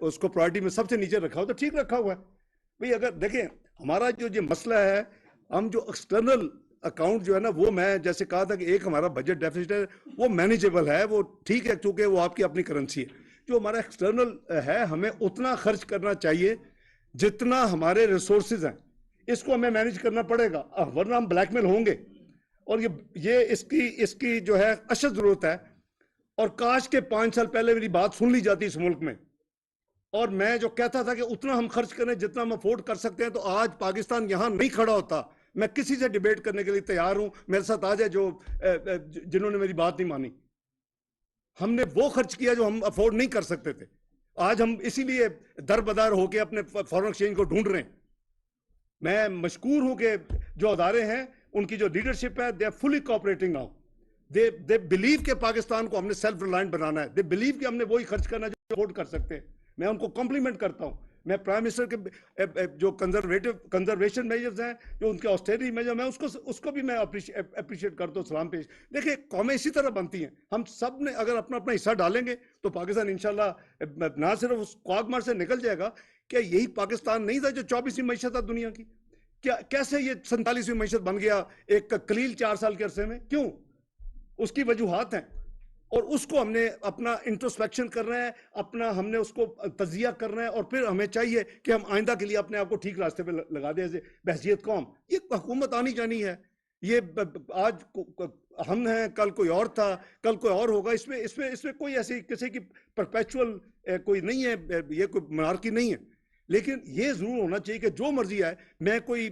उसको प्रायोरिटी में सबसे नीचे रखा हो तो ठीक रखा हुआ है भाई। अगर देखें हमारा जो मसला है, हम जो एक्सटर्नल अकाउंट जो है ना, वो मैं जैसे कहा था कि एक हमारा बजट डेफिसिट है, वो मैनेजेबल है, वो ठीक है, क्योंकि वो आपकी अपनी करेंसी है। जो हमारा एक्सटर्नल है, हमें उतना खर्च करना चाहिए जितना हमारे रिसोर्सेज हैं, इसको हमें मैनेज करना पड़ेगा, वरना हम ब्लैकमेल होंगे। और ये इसकी जो है अशद जरूरत है। और काश के 5 साल पहले मेरी बात सुन ली जाती इस मुल्क में, और मैं जो कहता था कि उतना हम खर्च करें जितना हम अफोर्ड कर सकते हैं, तो आज पाकिस्तान यहां नहीं खड़ा होता। मैं किसी से डिबेट करने के लिए तैयार हूं, मेरे साथ आ जाए जो जिन्होंने मेरी बात नहीं मानी। हमने वो खर्च किया जो हम अफोर्ड नहीं कर सकते थे। आज हम इसीलिए दर बदर होकर अपने फॉरेन एक्सचेंज को ढूंढ रहे हैं। मैं मशकूर हूं कि जो अदारे हैं उनकी जो लीडरशिप है, they are fully cooperating now. They believe के पाकिस्तान को हमने सेल्फ रिलायंट बनाना है, दे बिलीव कि हमने वही खर्च करना जो अफोर्ड कर सकते हैं। मैं उनको कॉम्प्लीमेंट करता हूं। मैं प्राइम मिनिस्टर के जो कंजर्वेशन मेजर्स हैं, जो उनके ऑस्टेरिटी मेजर, मैं उसको भी मैं अप्रिशिएट करता हूं, सलाम पेश। देखिए कौमें इसी तरह बनती हैं, हम सब ने अगर अपना अपना हिस्सा डालेंगे तो पाकिस्तान इंशाल्लाह ना सिर्फ उस क्वागमार से निकल जाएगा। क्या यही पाकिस्तान नहीं था जो 24वीं मईशत था दुनिया की? क्या कैसे ये 47वीं मईशत बन गया एक कलील 4 साल के अरसे में? क्यों? उसकी वजूहात हैं, और उसको हमने अपना इंट्रोस्पेक्शन कर रहे हैं, अपना हमने उसको तजिया कर रहे हैं, और फिर हमें चाहिए कि हम आइंदा के लिए अपने आप को ठीक रास्ते पे लगा दें। बहसियत कौम, ये हुकूमत आनी जानी है। ये आज हम हैं, कल कोई और था, कल कोई और होगा। इसमें इसमें इसमें कोई ऐसी किसी की परपेचुअल कोई नहीं है, ये कोई मनार्की नहीं है। लेकिन ये जरूर होना चाहिए कि जो मर्जी आए, मैं कोई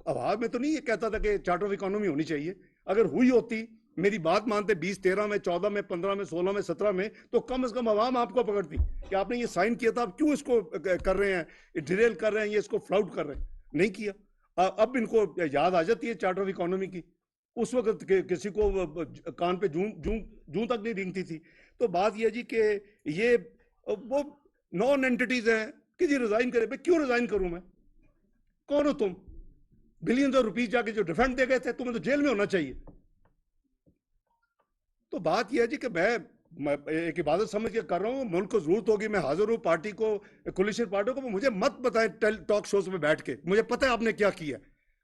आवाज में तो नहीं ये कहता था कि चार्टर ऑफ इकोनॉमी होनी चाहिए। अगर हुई होती, मेरी बात मानते 2013 में, 14 में, 15 में, 16 में, 17 में, तो कम से कम आवाम आपको पकड़ती कि आपने ये साइन किया था, आप क्यों इसको कर रहे हैं, डिरेल कर रहे हैं, ये इसको फ्लाउट कर रहे हैं। नहीं किया। अब इनको याद आ जाती है चार्टर ऑफ इकोनॉमी की। उस वक्त किसी को कान पे जूं जूं जूं तक नहीं रेंगती थी। तो बात यह जी कि ये वो नॉन एंटिटीज हैं कि जी रिजाइन करे। भाई क्यों रिजाइन करूं मैं? कौन हो तुम? बिलियंस ऑफ रुपीज जाके जो डिफेंड दे गए थे, तुम्हें तो जेल में होना चाहिए। तो बात यह है जी कि मैं एक इबादत समझ के कर रहा हूँ, मुल्क को जरूरत होगी, मैं हाजिर हूँ पार्टी को, कोलिशन पार्टी को। मुझे मत बताएं टॉक शोज में बैठ के, मुझे पता है आपने क्या किया।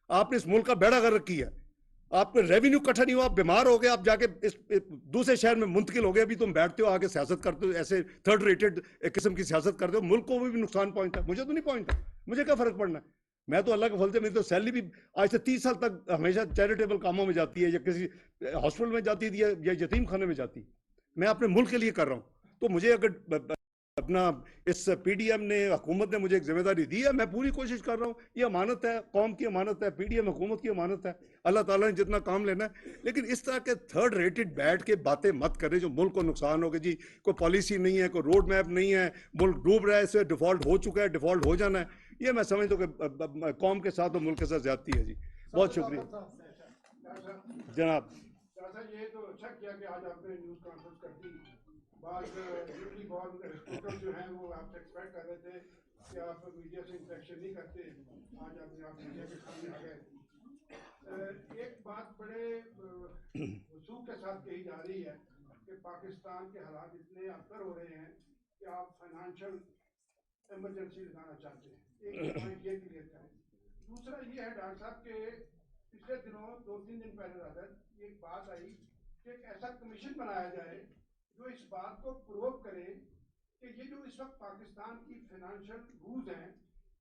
आपने इस मुल्क का बेड़ा गर्क किया। आपका रेवेन्यू इकट्ठा नहीं हुआ, आप बीमार हो गए, आप जाके दूसरे शहर में मुंतकिल हो गए, अभी तुम बैठते हो आके सियासत करते हो, ऐसे थर्ड रेटेड किस्म की सियासत करते हो। मुल्क को भी नुकसान पहुंचता है, मुझे तो नहीं पहुंचता। मुझे क्या फर्क पड़ना है? मैं तो अल्लाह के फल से, मेरी तो सैलरी भी आज से 30 साल तक हमेशा चैरिटेबल कामों में जाती है, या किसी हॉस्पिटल में जाती थी, या यतीम खाने में जाती। मैं अपने मुल्क के लिए कर रहा हूँ। तो मुझे अगर अपना इस पीडीएम ने, हुकूमत ने मुझे एक जिम्मेदारी दी है, मैं पूरी कोशिश कर रहा हूँ। ये अमानत है, कौम की अमानत है, पीडीएम हुकूमत की अमानत है। अल्लाह ताला ने जितना काम लेना है। लेकिन इस तरह के थर्ड रेटेड बैठ के बातें मत करें जो मुल्क को नुकसान होगा। जी कोई पॉलिसी नहीं है, कोई रोड मैप नहीं है, मुल्क डूब रहा है, इससे डिफॉल्ट हो चुका है, डिफॉल्ट हो जाना है। ये मैं समझता हूँ कि कौम के साथ और मुल्क के साथ ज्यादती है। जी बहुत शुक्रिया जनाब। ये तो अच्छा किया कि आज आपने न्यूज़ कॉन्फ्रेंस कर दी। यूजली बहुत रिपोर्टर जो हैं वो आपसे एक्सपेक्ट कर रहे थे कि आप मीडिया से इंटरेक्शन नहीं करते, आज आप मीडिया के सामने आ गए। एक बात बड़े वसूख के साथ कही जा रही है कि पाकिस्तान के हालात इतने अबतर हो रहे हैं कि आप फाइनेंशियल इमरजेंसी लगाना चाहते हैं। एक पॉइंट ये क्लियर करें। दूसरा ये है डॉक्टर साहब के पिछले दिनों 2-3 दिन पहले रात एक बात आई कि एक ऐसा कमीशन बनाया जाए जो इस बात को प्रूव करे कि ये जो इस वक्त पाकिस्तान की फाइनेंशियल रूज हैं,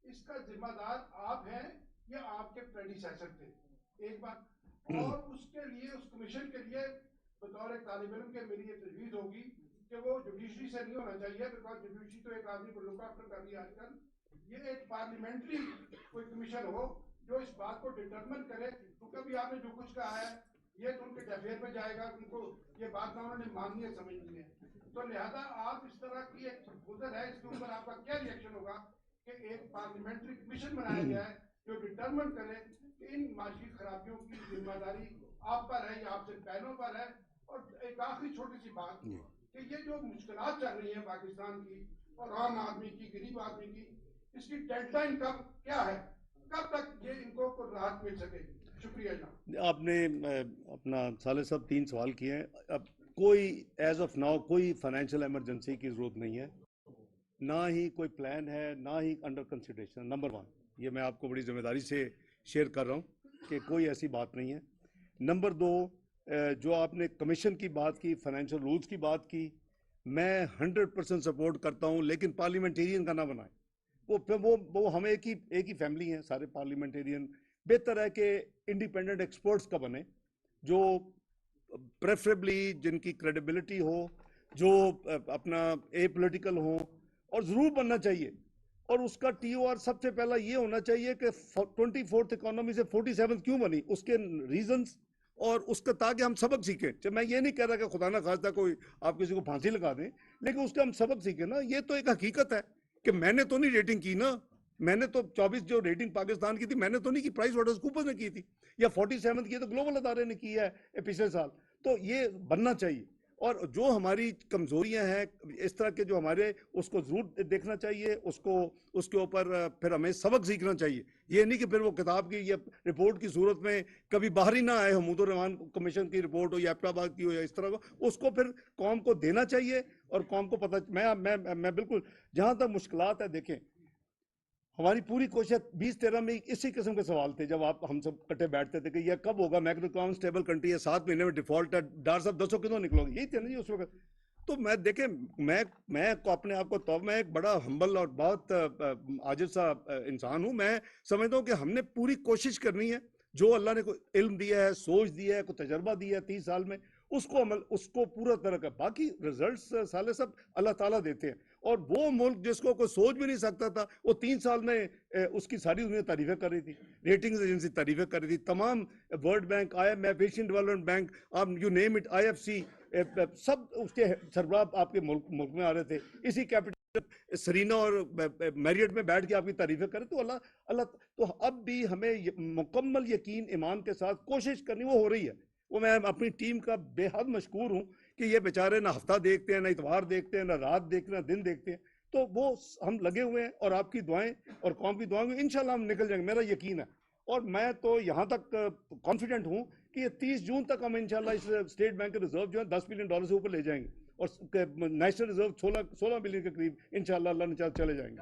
इसका जिम्मेदार आप हैं या आपके प्रेडिसेसर थे। एक बात। और उसके लिए, उस कमीशन के लिए बतौर एक तालिब इल्म के मेरी ये तजवीज़ होगी कि वो जुडिशरी से नहीं होना चाहिए, बिकॉज जुडिशरी तो एक आदमी को लुक आफ्टर कर रही है आजकल। ये एक पार्लियामेंट्री कोई कमीशन हो जो इस बात को डिटरमिन करे, क्योंकि अभी आपने जो कुछ कहा है ये तो उनके डफेर में जाएगा, उनको ये बात ना उन्होंने माननी है, समझनी है। तो लिहाजा आप इस तरह की एक प्रपोजल है, इसके ऊपर आपका क्या रिएक्शन होगा कि एक पार्लियामेंट्री कमीशन बनाया जाए जो डिटरमिन करे कि इन माशी खराबियों की जिम्मेदारी आप पर है या आपसे पहलों पर है। और एक आखिरी छोटी सी बात कि ये जो मुश्किलात चल रही है पाकिस्तान की और आम आदमी की, गरीब आदमी की, इसकी डेडलाइन कब क्या है, कब तक ये इनको राहत मिल सकेगी? शुक्रिया जनाब। आपने अपना साले साहब 3 सवाल किए हैं। अब कोई एज ऑफ नाउ कोई फाइनेंशियल इमरजेंसी की ज़रूरत नहीं है, ना ही कोई प्लान है, ना ही अंडर कंसिडरेशन। नंबर 1, ये मैं आपको बड़ी जिम्मेदारी से शेयर कर रहा हूँ कि कोई ऐसी बात नहीं है। नंबर 2, जो आपने कमीशन की बात की, फाइनेंशियल रूल्स की बात की, मैं 100% सपोर्ट करता हूँ, लेकिन पार्लियामेंटेरियन का ना बनाए। वो हम एक ही फैमिली हैं सारे पार्लियामेंटेरियन। बेहतर है कि इंडिपेंडेंट एक्सपर्ट्स का बने, जो प्रेफरेबली जिनकी क्रेडिबिलिटी हो, जो अपना ए पॉलिटिकल हो, और ज़रूर बनना चाहिए। और उसका टीओआर सबसे पहला ये होना चाहिए कि 24th इकोनॉमी से 47th क्यों बनी, उसके रीजंस, और उसका ताकि हम सबक सीखें। जब मैं ये नहीं कह रहा कि खुदा ना खास्ता कोई आप किसी को फांसी लगा दें, लेकिन उसका हम सबक सीखें ना। ये तो एक हकीकत है कि मैंने तो नहीं रेटिंग की ना, मैंने तो 24 जो रेटिंग पाकिस्तान की थी मैंने तो नहीं की, प्राइस वाटर्स कूपर्स ने की थी, या 47th की तो ग्लोबल अदारे ने की है पिछले साल। तो ये बनना चाहिए। और जो हमारी कमजोरियां हैं इस तरह के जो हमारे, उसको जरूर देखना चाहिए, उसको उसके ऊपर फिर हमें सबक सीखना चाहिए। ये नहीं कि फिर वो किताब की या रिपोर्ट की सूरत में कभी बाहर ही ना आए, हमूदुर रहमान कमीशन की रिपोर्ट हो या एबटाबाद की हो या इस तरह को, उसको फिर कौम को देना चाहिए और कौम को पता। मैं बिल्कुल, जहां तक मुश्किलात है, देखें हमारी पूरी कोशिश 2013 में इसी किस्म के सवाल थे, जब आप हम सब इकट्ठे बैठते थे कि यह कब होगा, मैक्रो इकोनॉमिक स्टेबल कंट्री है, 7 महीने में डिफॉल्ट है, डॉक्टर साहब 200 कितों निकलोगे, यही थे ना जी उस वक्त। तो मैं देखें, मैं अपने आप को, तो मैं एक बड़ा हम्बल और बहुत आजिज सा इंसान हूं। मैं समझता हूं कि हमने पूरी कोशिश करनी है, जो अल्लाह ने कोई इल्म दिया है, सोच दिया है, कोई तजर्बा दिया है 30 साल में, उसको पूरा तरह का, बाकी रिजल्ट्स साले सब अल्लाह ताला देते हैं। और वो मुल्क जिसको कोई सोच भी नहीं सकता था, वो 3 साल में उसकी सारी दुनिया तारीफें कर रही थी, रेटिंग्स एजेंसी तारीफें कर रही थी, तमाम world bank, IMF, Asian development bank, आप यू नेम इट, IFC, सब उसके सरबराह आपके मुल्क में आ रहे थे, इसी कैपिटल सरीना और मैरियट में बैठ के आपकी तारीफें करें। तो अल्लाह तो अब भी हमें मुकम्मल यकीन ईमान के साथ कोशिश करनी, वो हो रही है। वो मैं अपनी टीम का बेहद मशकूर हूँ कि ये बेचारे ना हफ्ता देखते हैं, ना इतवार देखते हैं, ना रात देखते हैं, ना दिन देखते हैं। तो वो हम लगे हुए हैं, और आपकी दुआएं और कौम की दुआएं, इंशाल्लाह हम निकल जाएंगे, मेरा यकीन है। और मैं तो यहाँ तक कॉन्फिडेंट हूँ कि ये 30 जून तक हम इंशाल्लाह इस स्टेट बैंक के रिजर्व जो है $10 बिलियन से ऊपर ले जाएंगे, और नेशनल रिजर्व 16 बिलियन के करीब इंशाल्लाह अल्लाह ने चाहा चले जाएंगे।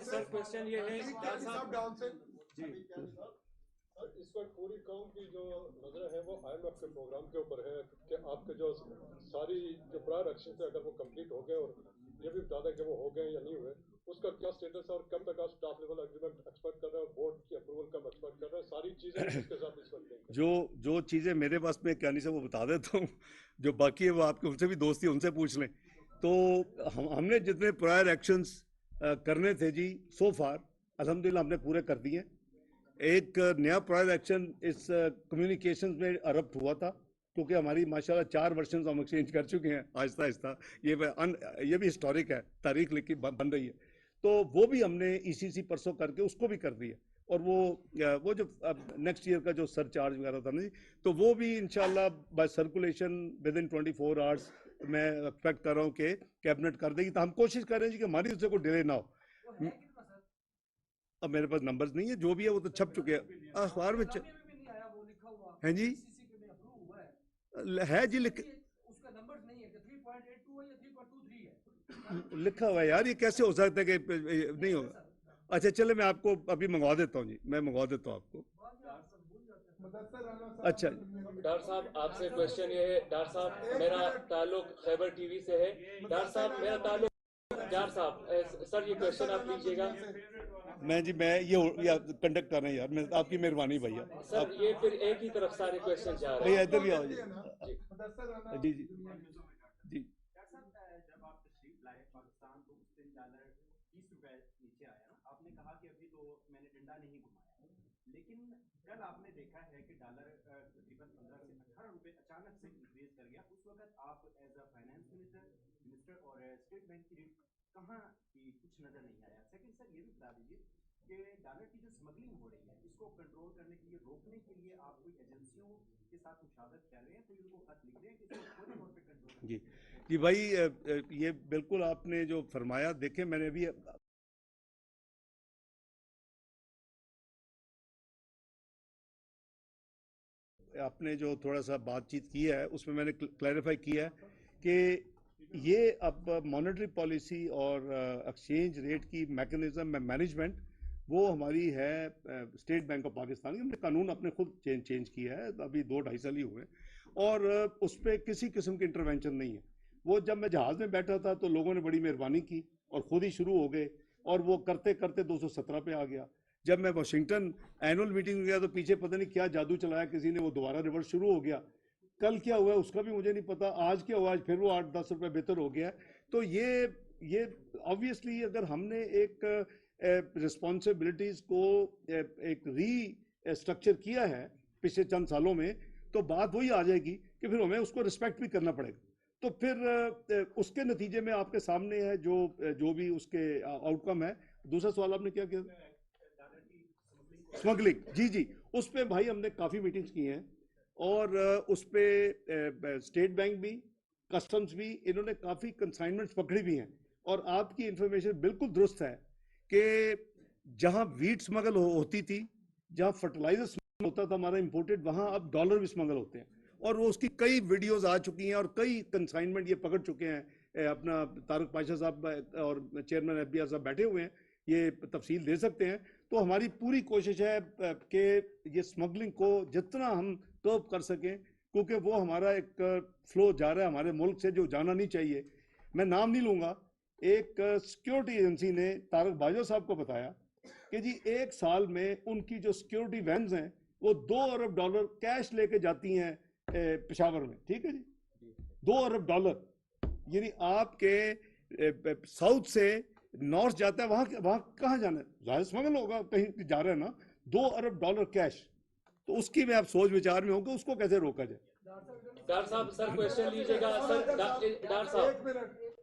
सर क्वेश्चन ये है इस वक्त पूरी कौम की जो नजर है वो IMF के प्रोग्राम के ऊपर है कि आपके जो सारी जो प्रायर एक्शन थे अगर वो कंप्लीट हो गए, और ये भी बता दें कि वो हो गए या नहीं हुए, उसका क्या स्टेटस है, और कब तक आप स्टाफ लेवल एग्रीमेंट एक्सपेक्ट कर रहे हैं, और बोर्ड की अप्रूवल कब एक्सपेक्ट कर रहे हैं, सारी चीजें इसके साथ इस वक्त जो चीज़ें मेरे पास में क्या नहीं से वो बता देता हूँ, जो बाकी है वो आपके उनसे भी दोस्ती, उनसे पूछ लें। तो हमने जितने प्रायर एक्शंस करने थे जी, सो फार अल्हम्दुलिल्लाह हमने पूरे कर दिए। एक नया प्रायर एक्शन इस कम्युनिकेशंस में अरप्ट हुआ था, क्योंकि हमारी माशाल्लाह 4 वर्जन हम एक्सचेंज कर चुके हैं आहिस्ता आहिस्ता। ये भी हिस्टोरिक है, तारीख लिखी बन रही है। तो वो भी हमने ECC परसों करके उसको भी कर दिया। और वो जो नेक्स्ट ईयर का जो सरचार्ज वगैरह था ना जी, तो वो भी इंशाल्लाह बाय सर्कुलेशन विद इन 24 आवर्स मैं एक्सपेक्ट कर रहा हूँ कि कैबिनेट कर देगी। तो हम कोशिश कर रहे हैं जी कि हमारी उससे कोई डिले ना हो। अब मेरे पास नंबर्स नहीं है, जो भी है वो तो छप चुके हैं अखबार में। हैं जी, है जी, लिखा हुआ है यार, ये कैसे हो सकता है कि नहीं होगा। अच्छा चले, मैं आपको अभी मंगवा देता हूँ जी, मैं मंगवा देता हूँ आपको। अच्छा डॉक्टर साहब आपसे क्वेश्चन ये है, डॉक्टर साहब मेरा ताल्लुक खैबर टीवी से है, डॉक्टर साहब मेरा ताल्लुक, डॉक्टर साहब सर ये क्वेश्चन आप लीजिएगा। मैं ये कंडक्ट कर रहे हैं यार, मैं आपकी मेहरबानी भैया। सर ये फिर एक ही तरफ सारे क्वेश्चन जा रहे भैया हैं। इधर भी आओ जी। जी जी जब आप तशरीफ लाए पाकिस्तान तो उस दिन $20 नीचे आया ना, आपने कहा कि अभी तो मैंने डंडा नहीं घुमाया, लेकिन कल आपने देखा है कि डॉलर तकरीबन 15 से 18 रुपए अचानक से इंक्रीज कर गया। उस वक्त आप एज अ फाइनेंस मिनिस्टर और स्टेट बैंक की रेट कहाँ की कुछ नजर नहीं आया। सेकंड सर, ये भी बता दीजिए कि डॉलर की जो स्मगलिंग हो रही है इसको कंट्रोल करने के लिए, रोकने के लिए आप कोई एजेंसियों के साथ मुशावरत कर रहे हैं, कोई उनको खत लिख रहे हैं कि इसको फौरी तौर पे कंट्रोल जी जी भाई, ये बिल्कुल आपने जो फरमाया, देखें मैंने अभी आपने जो थोड़ा सा बातचीत की है उसमें मैंने क्लैरिफाई किया है कि ये अब मॉनेटरी पॉलिसी और एक्सचेंज रेट की मैकेनिज्म में मैनेजमेंट वो हमारी है स्टेट बैंक ऑफ पाकिस्तान की। हमने कानून अपने खुद चेंज किया है, अभी 2-2.5 साल ही हुए, और उस पर किसी किस्म की इंटरवेंशन नहीं है। वो जब मैं जहाज़ में बैठा था तो लोगों ने बड़ी मेहरबानी की और खुद ही शुरू हो गए, और वो करते करते 217 पे आ गया। जब मैं वाशिंगटन एनुअल मीटिंग में गया तो पीछे पता नहीं क्या जादू चलाया किसी ने, वो दोबारा रिवर्स शुरू हो गया। कल क्या हुआ उसका भी मुझे नहीं पता, आज क्या हुआ, आज फिर वो 8-10 रुपए बेहतर हो गया। तो ये ऑब्वियसली अगर हमने एक रिस्पॉन्सिबिलिटीज को एक रीस्ट्रक्चर किया है पिछले चंद सालों में, तो बात वही आ जाएगी कि फिर हमें उसको रिस्पेक्ट भी करना पड़ेगा। तो फिर उसके नतीजे में आपके सामने है जो भी उसके आउटकम है। दूसरा सवाल आपने क्या किया? स्मगलिंग, जी जी, उस पर भाई हमने काफ़ी मीटिंग्स की हैं, और उस पर स्टेट बैंक भी, कस्टम्स भी, इन्होंने काफ़ी कंसाइनमेंट्स पकड़ी भी हैं। और आपकी इंफॉर्मेशन बिल्कुल दुरुस्त है कि जहां वीट स्मगल होती थी, जहां फर्टिलाइजर स्मगल होता था हमारा इंपोर्टेड, वहां अब डॉलर भी स्मगल होते हैं। और वो उसकी कई वीडियोस आ चुकी हैं और कई कंसाइनमेंट ये पकड़ चुके हैं। अपना तारक पाशा साहब और चेयरमैन FBI साहब बैठे हुए हैं, ये तफसील दे सकते हैं। तो हमारी पूरी कोशिश है कि ये स्मगलिंग को जितना हम कर्ब कर सकें, क्योंकि वो हमारा एक फ्लो जा रहा है हमारे मुल्क से जो जाना नहीं चाहिए। मैं नाम नहीं लूँगा, एक सिक्योरिटी एजेंसी ने तारक बाजवा साहब को बताया कि जी 1 साल में उनकी जो सिक्योरिटी वैन्स हैं वो $2 अरब कैश लेके जाती हैं पेशावर में। ठीक है जी, $2 अरब, यानी आपके साउथ से नॉर्थ जाता है, वहां कहाँ जाना है, जाहिर स्मगल होगा, कहीं जा रहे हैं ना। $2 अरब कैश, तो उसकी में आप सोच विचार में होंगे उसको कैसे रोका जाए। डॉक्टर साहब सर क्वेश्चन लीजिएगा सर।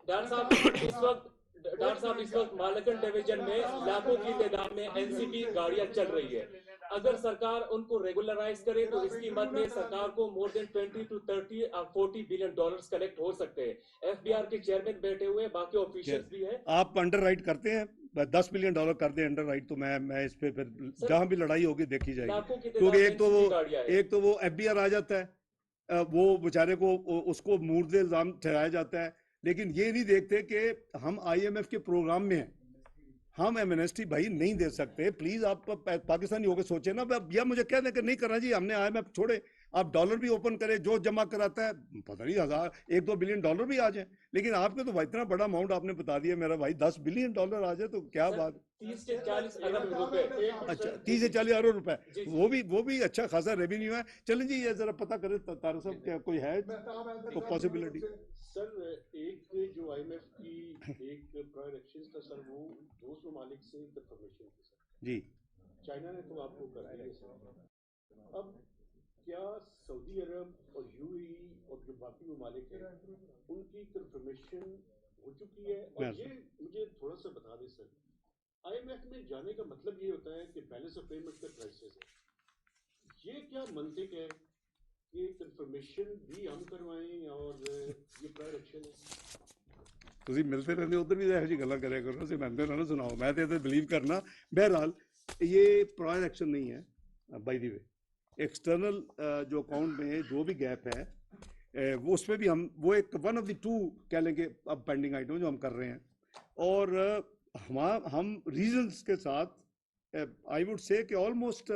डॉक्टर साहब इस वक्त मालकन डिवीजन में लाखों की तादाद में NCP गाड़ियां चल रही है। अगर सरकार उनको रेगुलराइज करे तो इसकी मद में सरकार को more than 20 to 30 or 40 billion dollars collect हो सकते हैं। FBR के चेयरमैन बैठे हुए हैं, बाकी ऑफिशियल्स भी हैं। आप अंडर राइट करते हैं, $10 बिलियन कर दे अंडर राइट, तो मैं इस पे फिर जहां भी लड़ाई होगी देखी जाएगी। क्योंकि एक तो वो FBR आ जाता है, वो बेचारे को उसको मुर्दे इल्जाम ठहराया जाता है, लेकिन ये नहीं देखते कि हम IMF के प्रोग्राम में हैं, हम एमनेस्टी भाई नहीं दे सकते। प्लीज आप पाकिस्तानी होकर सोचे ना, या मुझे कह दें कि नहीं करना जी, हमने IMF छोड़े, आप डॉलर भी ओपन करें, जो जमा कराता है पता नहीं 1-2 बिलियन डॉलर भी आ जाए, लेकिन आपके तो भाई इतना बड़ा अमाउंट आपने बता दिया मेरा भाई, $10 बिलियन आ जाए तो क्या बात। 30 से 40 अरब रुपए। अच्छा, 30 से 40 अरब रुपए, वो भी अच्छा खासा रेवेन्यू है। चलें जी, ये जरा पता करें तारक साहब, क्या कोई है तो पॉसिबिलिटी। सर एक जो IMF की एक प्रायर एक्शन था सर, वो 200 ममालिक से कंफर्मेशन थी सर जी। चाइना ने तो आपको कर दिया सर। अब क्या सऊदी अरब और UAE और जो बाकी ममालिक हैं उनकी कंफर्मेशन हो चुकी है? और ये मुझे थोड़ा सा बता दें सर, IMF में जाने का मतलब ये होता है कि बैलेंस ऑफ पेमेंट का क्राइसिस है, ये क्या मंतिक है कि कंफर्मेशन भी हम करवाएं और ये प्रायर एक्शन है? ਤੁਸੀਂ ਮਿਲਦੇ ਰਹਿੰਦੇ ਉਧਰ ਵੀ ਇਹੋ ਜਿਹੀ ਗੱਲਾਂ ਕਰਿਆ ਕਰੋ, ਅਸੀਂ ਮੰਨਦੇ ਨਾ ਸੁਣਾਓ, मैं तो बिलीव करना। बहरहाल ये प्रायर एक्शन नहीं है, बाय द वे एक्सटर्नल जो अकाउंट में जो भी गैप है वो उस पर भी हम वो एक वन ऑफ द 2 कह लेंगे अब पेंडिंग आइटम जो हम कर रहे हैं, और हम रीजंस के साथ आई वुड से कि ऑलमोस्ट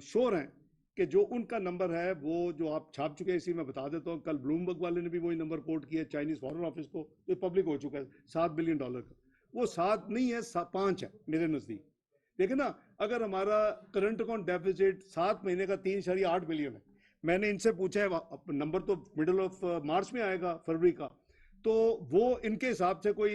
श्योर हैं कि जो उनका नंबर है वो जो आप छाप चुके हैं, इसी में बता देता हूँ, कल ब्लूमबर्ग वाले ने भी वही नंबर कोट किया चाइनीज फॉरेन ऑफिस को, ये पब्लिक हो चुका है, $7 बिलियन का। वो 7 नहीं है, 5 है मेरे नज़दीक। देखिए ना, अगर हमारा करंट अकाउंट डेफिसिट 7 महीने का 3.8 बिलियन है, मैंने इनसे पूछा है, नंबर तो मिडल ऑफ मार्च में आएगा, फरवरी का, तो वो इनके हिसाब से कोई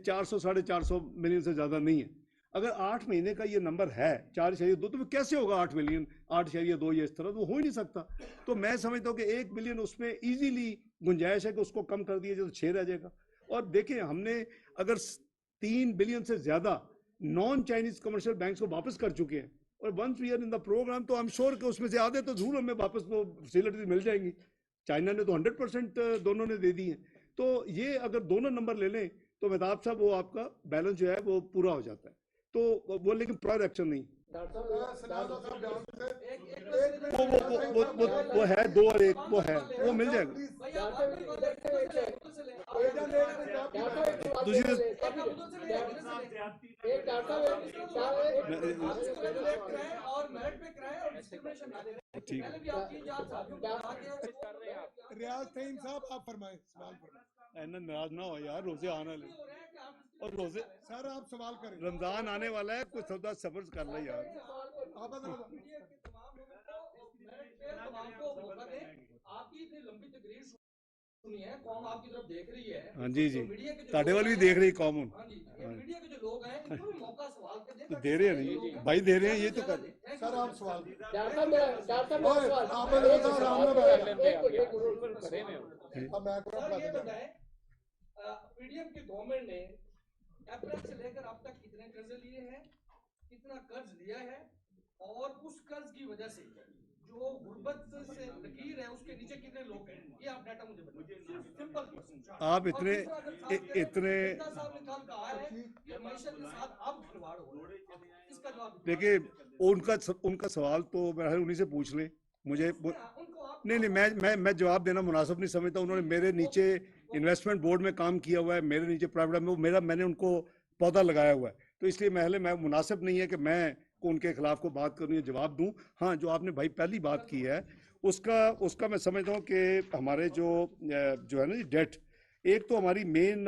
400-450 मिलियन से ज़्यादा नहीं है। अगर 8 महीने का ये नंबर है 4.2 तो वो कैसे होगा 8 मिलियन 8.2 ये इस तरह तो हो ही नहीं सकता। तो मैं समझता हूँ कि 1 बिलियन उसमें इजीली गुंजाइश है कि उसको कम कर दिया जाए तो 6 रह जाएगा। और देखिए हमने अगर 3 बिलियन से ज्यादा नॉन चाइनीज कमर्शियल बैंक्स को वापस कर चुके हैं और once we are in the program तो आई एम श्योर कि उसमें से आधे तो जरूर हमें वापस वो फैसिलिटीज मिल जाएंगी। चाइना ने तो 100% दोनों ने दे दी है। तो ये अगर दोनों नंबर ले लें तो मेहताब साहब वो आपका बैलेंस जो है वो पूरा हो जाता है। तो वो लेकिन प्रायर एक्शन नहीं, वो है 2 और 1 वो है वो मिल जाएगा। दूसरी ठीक है रियाज तहीम साहब आप फरमाएं, सवाल फरमाएं। ऐना नाराज ना हो यार, रोजे आने वाले और रोजे सर आप सवाल करें। रमजान आने वाला है, कुछ सौदा सब्र कर ले यार। आपकी इतनी लंबी तकरीर सुनी है, कौम आपकी तरफ देख रही है। हाँ जी जी, ताड़े वाली भी देख रही कौम। मीडिया के जो लोग हैं इनको भी मौका सवाल के तो दे रहे हैं नहीं भाई, दे रहे हैं ये तो कर। सर आप सवाल पीडीएम की गवर्नमेंट ने अप्रैल से लेकर अब तक कितने कर्ज लिए हैं, कितना कर्ज लिया है, और उस कर्ज की वजह से जो गुर्बत से लकीर है उसके नीचे कितने लोग हैं, ये आप डाटा मुझे बताइए। Simple question. आप इतने साहब ने कल कहा है कि मईशत के साथ अब खिलवाड़ हो रहा है, इसका जवाब देखिए उनका सवाल तो मैं उन्हीं से पूछ लें। मुझे नहीं मैं जवाब देना मुनासिब नहीं समझता। उन्होंने मेरे नीचे इन्वेस्टमेंट बोर्ड में काम किया हुआ है, मेरे नीचे प्राइवेट में मैंने उनको पौधा लगाया हुआ है, तो इसलिए मैं मुनासिब नहीं है कि मैं को उनके खिलाफ को बात करूँ या जवाब दूं। हाँ, जो आपने भाई पहली बात की है उसका मैं समझता हूँ कि हमारे जो है ना डेट, एक तो हमारी मेन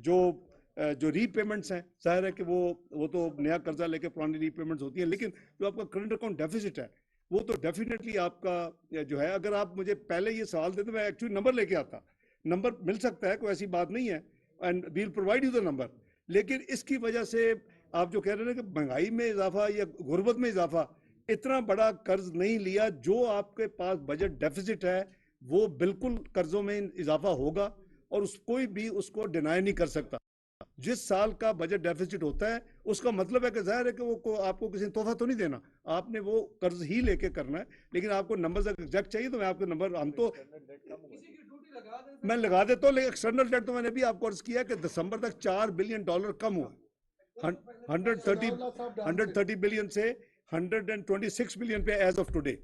जो रीपेमेंट्स हैं, जाहिर है कि वो तो नया कर्जा लेके पुरानी रीपेमेंट्स होती हैं, लेकिन जो आपका करंट अकाउंट डेफिसिट है वो तो डेफिनेटली आपका जो है, अगर आप मुझे पहले ये सवाल देते मैं एक्चुअली नंबर लेके आता, नंबर मिल सकता है, कोई ऐसी बात नहीं है, and we will provide you the number. लेकिन इसकी वजह से आप जो कह रहे हैं कि महंगाई में इजाफा या गुर्बत में इजाफा, इतना बड़ा कर्ज नहीं लिया। जो आपके पास बजट डेफिसिट है वो बिल्कुल कर्जों में इजाफा होगा और कोई भी उसको डिनाई नहीं कर सकता। जिस साल का बजट डेफिसिट होता है उसका मतलब है कि जाहिर है कि वो आपको किसी ने तोहफा तो नहीं देना, आपने वो कर्ज ही लेके करना है। लेकिन आपको नंबर एग्जैक्ट चाहिए तो मैं आपके नंबर मैं लगा देता हूँ, लेकिन एक्सटर्नल डेट तो मैंने भी आपको अर्ज किया कि दिसंबर तक $4 बिलियन कम हुआ, 130 बिलियन से 126 बिलियन पे as of today,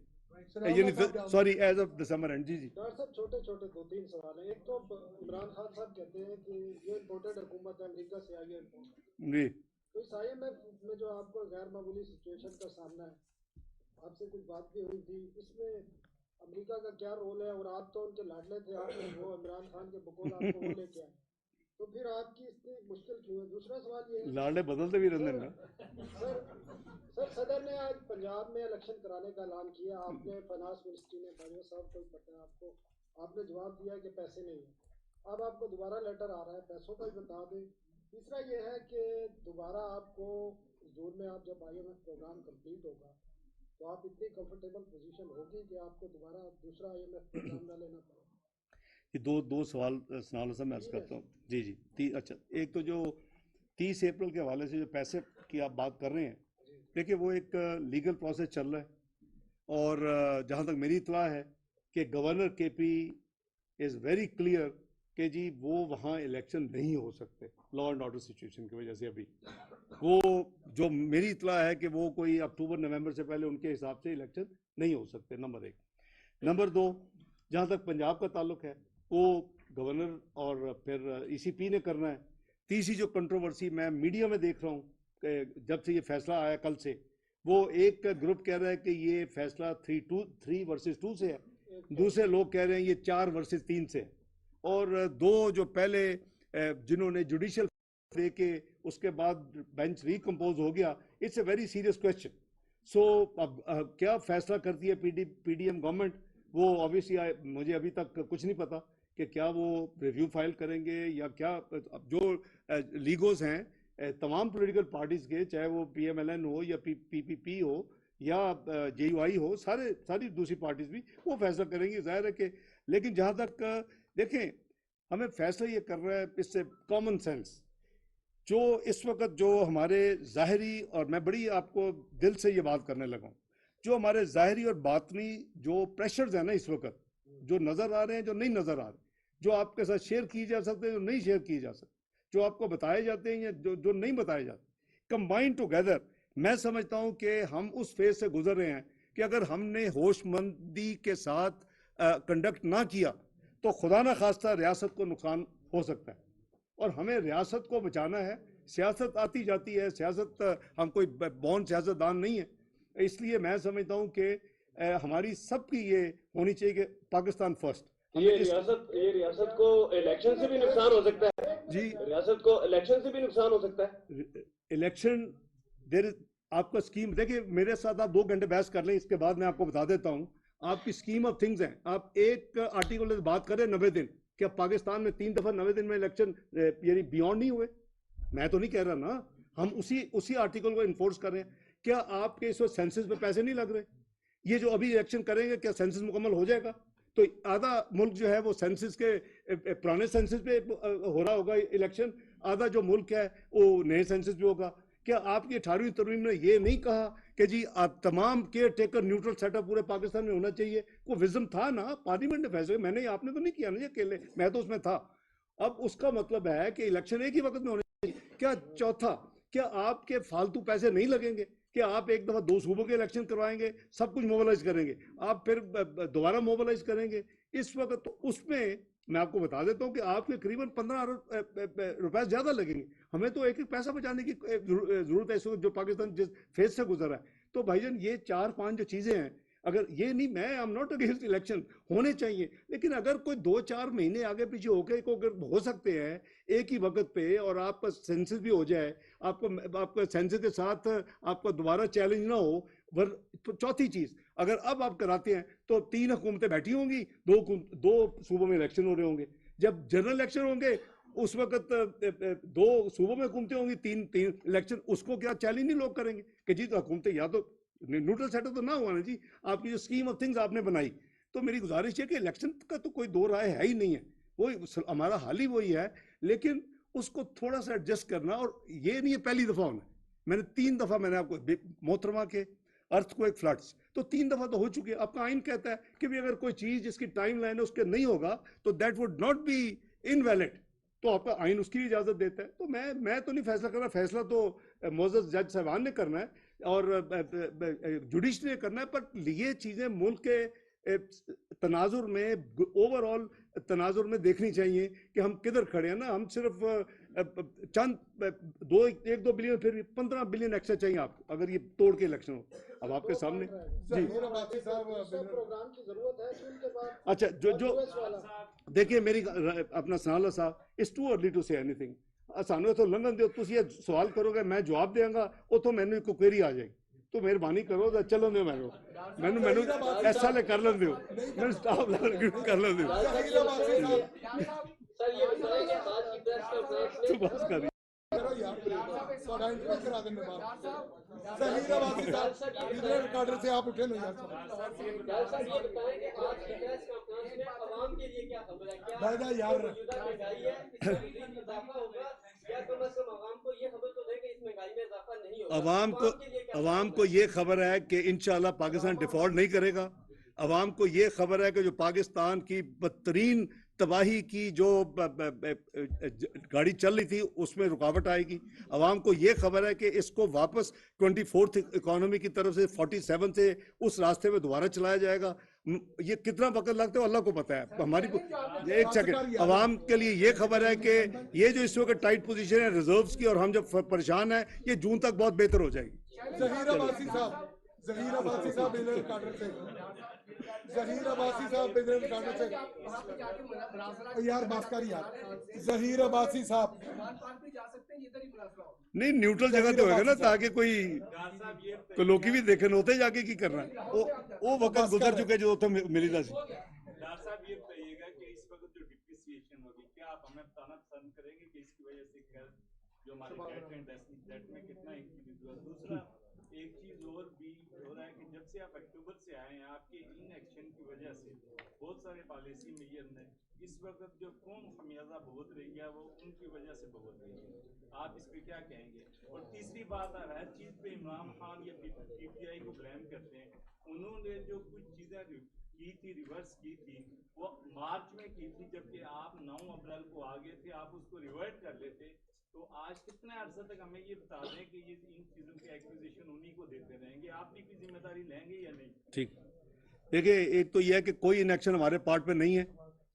sorry as of December end. जी डॉक्टर साहब छोटे 2-3 सवाल हैं। एक तो इमरान खान साहब कहते हैं कि ये इम्पोर्टेड हुकूमत है, अमेरिका से आई है जी, तो इस IMF में जो आपको गैर मामूली सिचुएशन का सामना है, आपसे कुछ बात भी हुई थी, इसमें अमेरिका का क्या रोल है? और आप तो उनके लाडले थे, आपने वो इमरान खान के बकौल आपको वो लेके आए, तो फिर आपकी इतनी मुश्किल क्यों है? दूसरा सवाल ये है, लाडले बदलते भी रहते हैं सर सदर ने आज पंजाब में इलेक्शन कराने का ऐलान किया, आपने फाइनेंस मिनिस्ट्री ने, भाइयों साहब को पता है आपको, आपने जवाब दिया कि पैसे नहीं है। अब आपको दोबारा लेटर आ रहा है, पैसों का भी बता दें। तीसरा ये है कि दोबारा आपको जून में आप जब IMF प्रोग्राम कंप्लीट होगा तो आप इतनी कंफर्टेबल पोजीशन होगी कि आपको दोबारा दूसरा IMF प्रोग्राम ना लेना पड़े। ये दो सवाल से मैं अर्ज करता हूँ। जी अच्छा, एक तो जो 30 अप्रैल के हवाले से जो पैसे की आप बात कर रहे हैं, देखिए वो एक लीगल प्रोसेस चल रहा है, और जहाँ तक मेरी इत्तला है कि governor KP is very clear कि जी वो वहाँ इलेक्शन नहीं हो सकते लॉ एंड ऑर्डर सिचुएशन की वजह से। अभी वो जो मेरी इत्तला है कि वो कोई अक्टूबर-नवंबर से पहले उनके हिसाब से इलेक्शन नहीं हो सकते, नंबर 1। नंबर 2, जहाँ तक पंजाब का ताल्लुक है वो गवर्नर और फिर ECP ने करना है। तीसरी जो कंट्रोवर्सी मैं मीडिया में देख रहा हूँ जब से ये फैसला आया कल से, वो एक ग्रुप कह रहा है कि ये फैसला 3 वर्सेस 2 से है, दूसरे लोग कह रहे हैं ये 4 वर्सेस 3 से है, और 2 जो पहले जिन्होंने जुडिशियल दे के उसके बाद बेंच रिकम्पोज हो गया, it's a very serious question. So अब क्या फैसला करती है PDM गवर्नमेंट, वो ऑब्वियसली मुझे अभी तक कुछ नहीं पता कि क्या वो रिव्यू फाइल करेंगे या क्या। अब जो लीगोस हैं तमाम पॉलिटिकल पार्टीज के, चाहे वो PMLN हो या PPP हो या JUI हो, सारी दूसरी पार्टीज भी वो फैसला करेंगी, जाहिर है कि। लेकिन जहाँ तक देखें, हमें फैसला ये कर रहा है इससे कॉमन सेंस, जो इस वक्त जो हमारे ज़ाहरी, और मैं बड़ी आपको दिल से ये बात करने लगा हूँ, जो हमारे ज़ाहरी और बातनी जो प्रेशर्स हैं ना इस वक्त, जो नज़र आ रहे हैं, जो नहीं नज़र आ रहे, जो आपके साथ शेयर किए जा सकते हैं, जो नहीं शेयर किए जा सकते, जो आपको बताए जाते हैं या जो नहीं बताए जाते, कंबाइंड टुगेदर, मैं समझता हूँ कि हम उस फेज से गुजर रहे हैं कि अगर हमने होशमंदी के साथ कंडक्ट ना किया तो खुदा ना खास्ता रियासत को नुकसान हो सकता है, और हमें रियासत को बचाना है। सियासत आती जाती है, सियासत, हम कोई बॉन्ड सियासतदान नहीं है, इसलिए मैं समझता हूँ कि हमारी सबकी ये होनी चाहिए कि पाकिस्तान फर्स्ट। ये रियासत को इलेक्शन से भी नुकसान हो सकता है जी, रियासत को इलेक्शन से भी नुकसान हो सकता है। इलेक्शन देर आपका स्कीम, देखिए मेरे साथ आप 2 घंटे बहस कर लें, इसके बाद मैं आपको बता देता हूँ आपकी स्कीम ऑफ थिंग्स है। आप एक आर्टिकल से बात करें 90 दिन, क्या पाकिस्तान में 3 दफा 90 दिन में इलेक्शन यानी बियॉन्ड नहीं हुए? मैं तो नहीं कह रहा ना, हम उसी आर्टिकल को इन्फोर्स कर रहे हैं। क्या आपके इस वक्त सेंसस पे पैसे नहीं लग रहे? ये जो अभी इलेक्शन करेंगे, क्या सेंसस मुकम्मल हो जाएगा? तो आधा मुल्क जो है वो सेंसस के पुराने सेंसस पे हो रहा होगा इलेक्शन, आधा जो मुल्क है वो नए सेंसस पे होगा। क्या आपकी 18वीं तरमीम ने ये नहीं कहा कि जी आप तमाम केयर टेकर न्यूट्रल सेटअप पूरे पाकिस्तान में होना चाहिए? को विजन था ना, पार्लियामेंट ने फैसले, मैंने, आपने तो नहीं किया ना ये अकेले, मैं तो उसमें था। अब उसका मतलब है कि इलेक्शन एक ही वक्त में होने चाहिए। क्या चौथा, क्या आपके फालतू पैसे नहीं लगेंगे? क्या आप एक दफा 2 सूबों के इलेक्शन करवाएंगे, सब कुछ मोबिलाइज करेंगे, आप फिर दोबारा मोबिलाइज करेंगे? इस वक्त तो उसमें मैं आपको बता देता हूं कि आपके करीबन 15 अरब रुपए ज्यादा लगेंगे। हमें तो एक पैसा बचाने की जरूरत है इस वक्त, जो पाकिस्तान जिस फेज से गुजर रहा है। तो भाईजान ये 4-5 जो चीजें हैं, अगर ये नहीं, मैं I am not against election, होने चाहिए, लेकिन अगर कोई 2-4 महीने आगे पीछे होकर को अगर हो सकते हैं एक ही वक्त पे, और आपका सेंसस भी हो जाए, आपका सेंसस के साथ आपका दोबारा चैलेंज ना हो। तो चौथी चीज, अगर अब आप कराते हैं तो 3 हुकूमतें बैठी होंगी, 2 सूबों में इलेक्शन हो रहे होंगे। जब जनरल इलेक्शन होंगे उस वक्त 2 सूबों में हुकूमतें होंगी, 3 इलेक्शन, उसको क्या चैलेंज नहीं लोग करेंगे कि जी तो हुकूमतें या तो न्यूट्रल सेटअप तो ना हुआ ना जी। आपकी जो स्कीम ऑफ थिंग्स आपने बनाई, तो मेरी गुजारिश है कि इलेक्शन का तो कोई दो राय है ही नहीं है, वो हमारा हाल ही वही है, लेकिन उसको थोड़ा सा एडजस्ट करना। और ये नहीं है पहली दफा होना, मैंने 3 दफा मैंने आपको मोहतरमा के अर्थक्वेक फ्लड्स तो 3 दफा तो हो चुके हैं। आपका आइन कहता है कि भी अगर कोई चीज जिसकी टाइम लाइन है उसके नहीं होगा तो that would not be invalid, तो आपका आइन उसकी भी इजाजत देता है। तो मैं तो नहीं फैसला कर रहा, फैसला तो मोअज़्ज़ज़ जज साहबान ने करना है और जुडिशरी ने करना है। पर ये चीजें मुल्क के तनाजुर में, ओवरऑल तनाजुर में देखनी चाहिए कि हम किधर खड़े हैं ना। हम सिर्फ चंद 1-2 बिलियन, फिर 15 बिलियन एक्स्ट्रा चाहिए आपको अगर ये तोड़ के इलेक्शन हो। अब आपके सामने जी प्रोग्राम की जरूरत है कि उनके बाद अच्छा, जो देखिए मेरी अपना सनाला साहब, it's too early to say anything. सानू तो लंघन दो, तुम ये सवाल करोगे मैं जवाब देंगा, उतो मैंने कोई क्वेरी आ जाएगी। तो मेहरबानी करो तो चलो दो मैनू ऐसा ले कर लें दो, मैं स्टाफ कर लें दो। सर ये बताएं कि आज की प्रेस कॉन्फ्रेंस में बस कर करो यार, थोड़ा इंटरव्यू करा देने बाद जहीराबादी साहब रिकॉर्डर से आप उठे ना यार। सर ये बताएं कि आज की प्रेस कॉन्फ्रेंस में आवाम के लिए क्या खबर है? क्या दादा यार मौजूदा महंगाई है, इसमें मज़ीद इजाफा होगा, या कम से कम आवाम को ये खबर तो दें कि इस महंगाई में इजाफा नहीं होगा? अवाम को ये खबर है कि इंशाल्लाह पाकिस्तान डिफॉल्ट नहीं करेगा। अवाम को ये खबर है कि जो पाकिस्तान की बदतरीन तबाही की जो गाड़ी चल रही थी उसमें रुकावट आएगी। अवाम को ये खबर है कि इसको वापस 24th इकोनॉमी की तरफ से 47 से उस रास्ते में दोबारा चलाया जाएगा। ये कितना वक्त लगता है अल्लाह को पता है। हमारी एक सेकंड, अवाम के लिए ये खबर है कि ये जो इस वक्त टाइट पोजीशन है रिजर्व्स की और हम जब परेशान है, ये जून तक बहुत बेहतर हो जाएगी। जहीर अब्बासी साहब बिजनेस रिकॉर्डर से, जहीर अब्बासी साहब बिजनेस रिकॉर्डर से यार बात कर यार। जहीर अब्बासी साहब नहीं, न्यूट्रल जगह तो होगा ना, ताकि कोई लोग भी देखे होते जाके की करना है। वो वक्त गुजर चुके जो तो मिली था। डॉक्टर साहब ये बताइएगा कि इस वक्त जो डिप्रिसिएशन होगी, क्या आप हमें बताना पसंद करेंगे कि इसकी वजह से क्या जो हमारे डेट एंड डेट में कितना इंक्रीज हुआ। दूसरा एक चीज और भी हो रहा है कि जब से आप अक्टूबर से आए हैं, आपके इन एक्शन की वजह से बहुत सारे पॉलिसी मेजर ने इस वक्त जो कौम खमियाजा भुगत रही है वो उनकी वजह से भुगत रही है। आप इस पे क्या कहेंगे? और तीसरी बात, हर चीज पे इमरान खान या पीटीआई को ब्लेम करते हैं। उन्होंने जो कुछ चीजें की थी, रिवर्स की थी, वो मार्च में की थी, जबकि आप 9 अप्रैल को आ गए थे। आप उसको रिवर्ट कर लेते तो आज कितने अर्से तक हमें ये बता दें कि ये इन चीजों की एक्विजिशन उन्हीं को देते रहेंगे। आप भी कोई जिम्मेदारी लेंगे या नहीं? ठीक, देखिए, एक तो यह है कि कोई इनएक्शन हमारे पार्ट में नहीं है,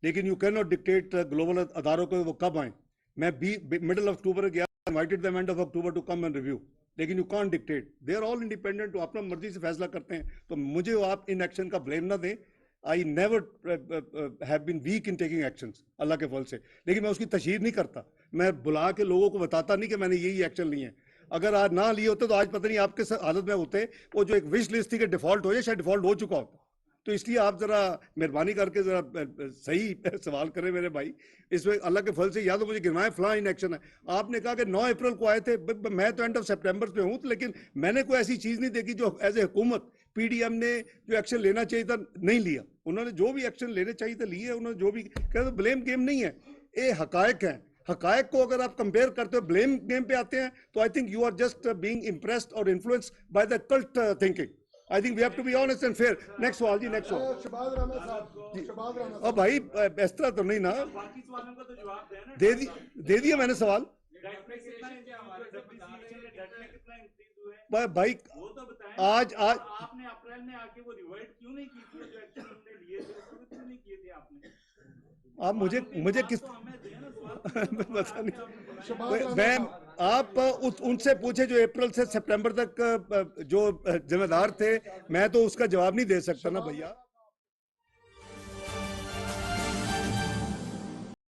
लेकिन you can not dictate global अदारों को वो कब आए। मैं मिडिल ऑफ अक्टूबर गया, invited them end of October to come and review, लेकिन you can't dictate, they are all independent, वो अपना मर्जी से फैसला करते हैं। तो मुझे आप इन एक्शन का ब्लेम ना दें। I never have been weak in taking actions, Allah के फल से, लेकिन मैं उसकी तशहीर नहीं करता। मैं बुला के लोगों को बताता नहीं कि मैंने यही एक्शन लिए हैं। अगर आज ना लिए होते तो आज पता नहीं आपके हालत में होते। वो जो एक विश लिस्ट थी कि डिफॉल्ट हो जाए, शायद डिफॉल्ट हो चुका होता। तो इसलिए आप जरा मेहरबानी करके जरा सही सवाल करें मेरे भाई। इसमें अल्लाह के फल से या तो मुझे गिरवाएं फलां इन एक्शन है। आपने कहा कि 9 अप्रैल को आए थे, मैं तो एंड ऑफ सितंबर पे हूँ, लेकिन मैंने कोई ऐसी चीज नहीं देखी जो एज ए हुकूमत पीडीएम ने जो एक्शन लेना चाहिए था नहीं लिया। उन्होंने जो भी एक्शन लेने चाहिए था लिए, उन्होंने जो भी कहा। तो ब्लेम गेम नहीं है, ये हकायक है। हकायक को अगर आप कंपेयर करते हो ब्लेम गेम पे आते हैं तो I think you are just being impressed और influenced by the cult thinking. I think we have to be honest and fair. Next सवाल जी, नेक्स्ट सवाल। शहबाज राना साहब, शहबाज राना अब भाई इस तरह तो नहीं ना, बाकी सवालों का तो जवाब देना। दे दिया मैंने सवाल। डेट में कितना इंक्रीज हुआ है भाई वो तो बताएं। आज आपने अप्रैल में आके वो रिवर्ट क्यों नहीं की थी? जो एक्शन उन्होंने लिए थे उसको क्यों नहीं किए थे आपने? आप मुझे किस पता नहीं, मैं आप उनसे पूछे जो अप्रैल से सितंबर तक जो जिम्मेदार थे। मैं तो उसका जवाब नहीं दे सकता ना भैया।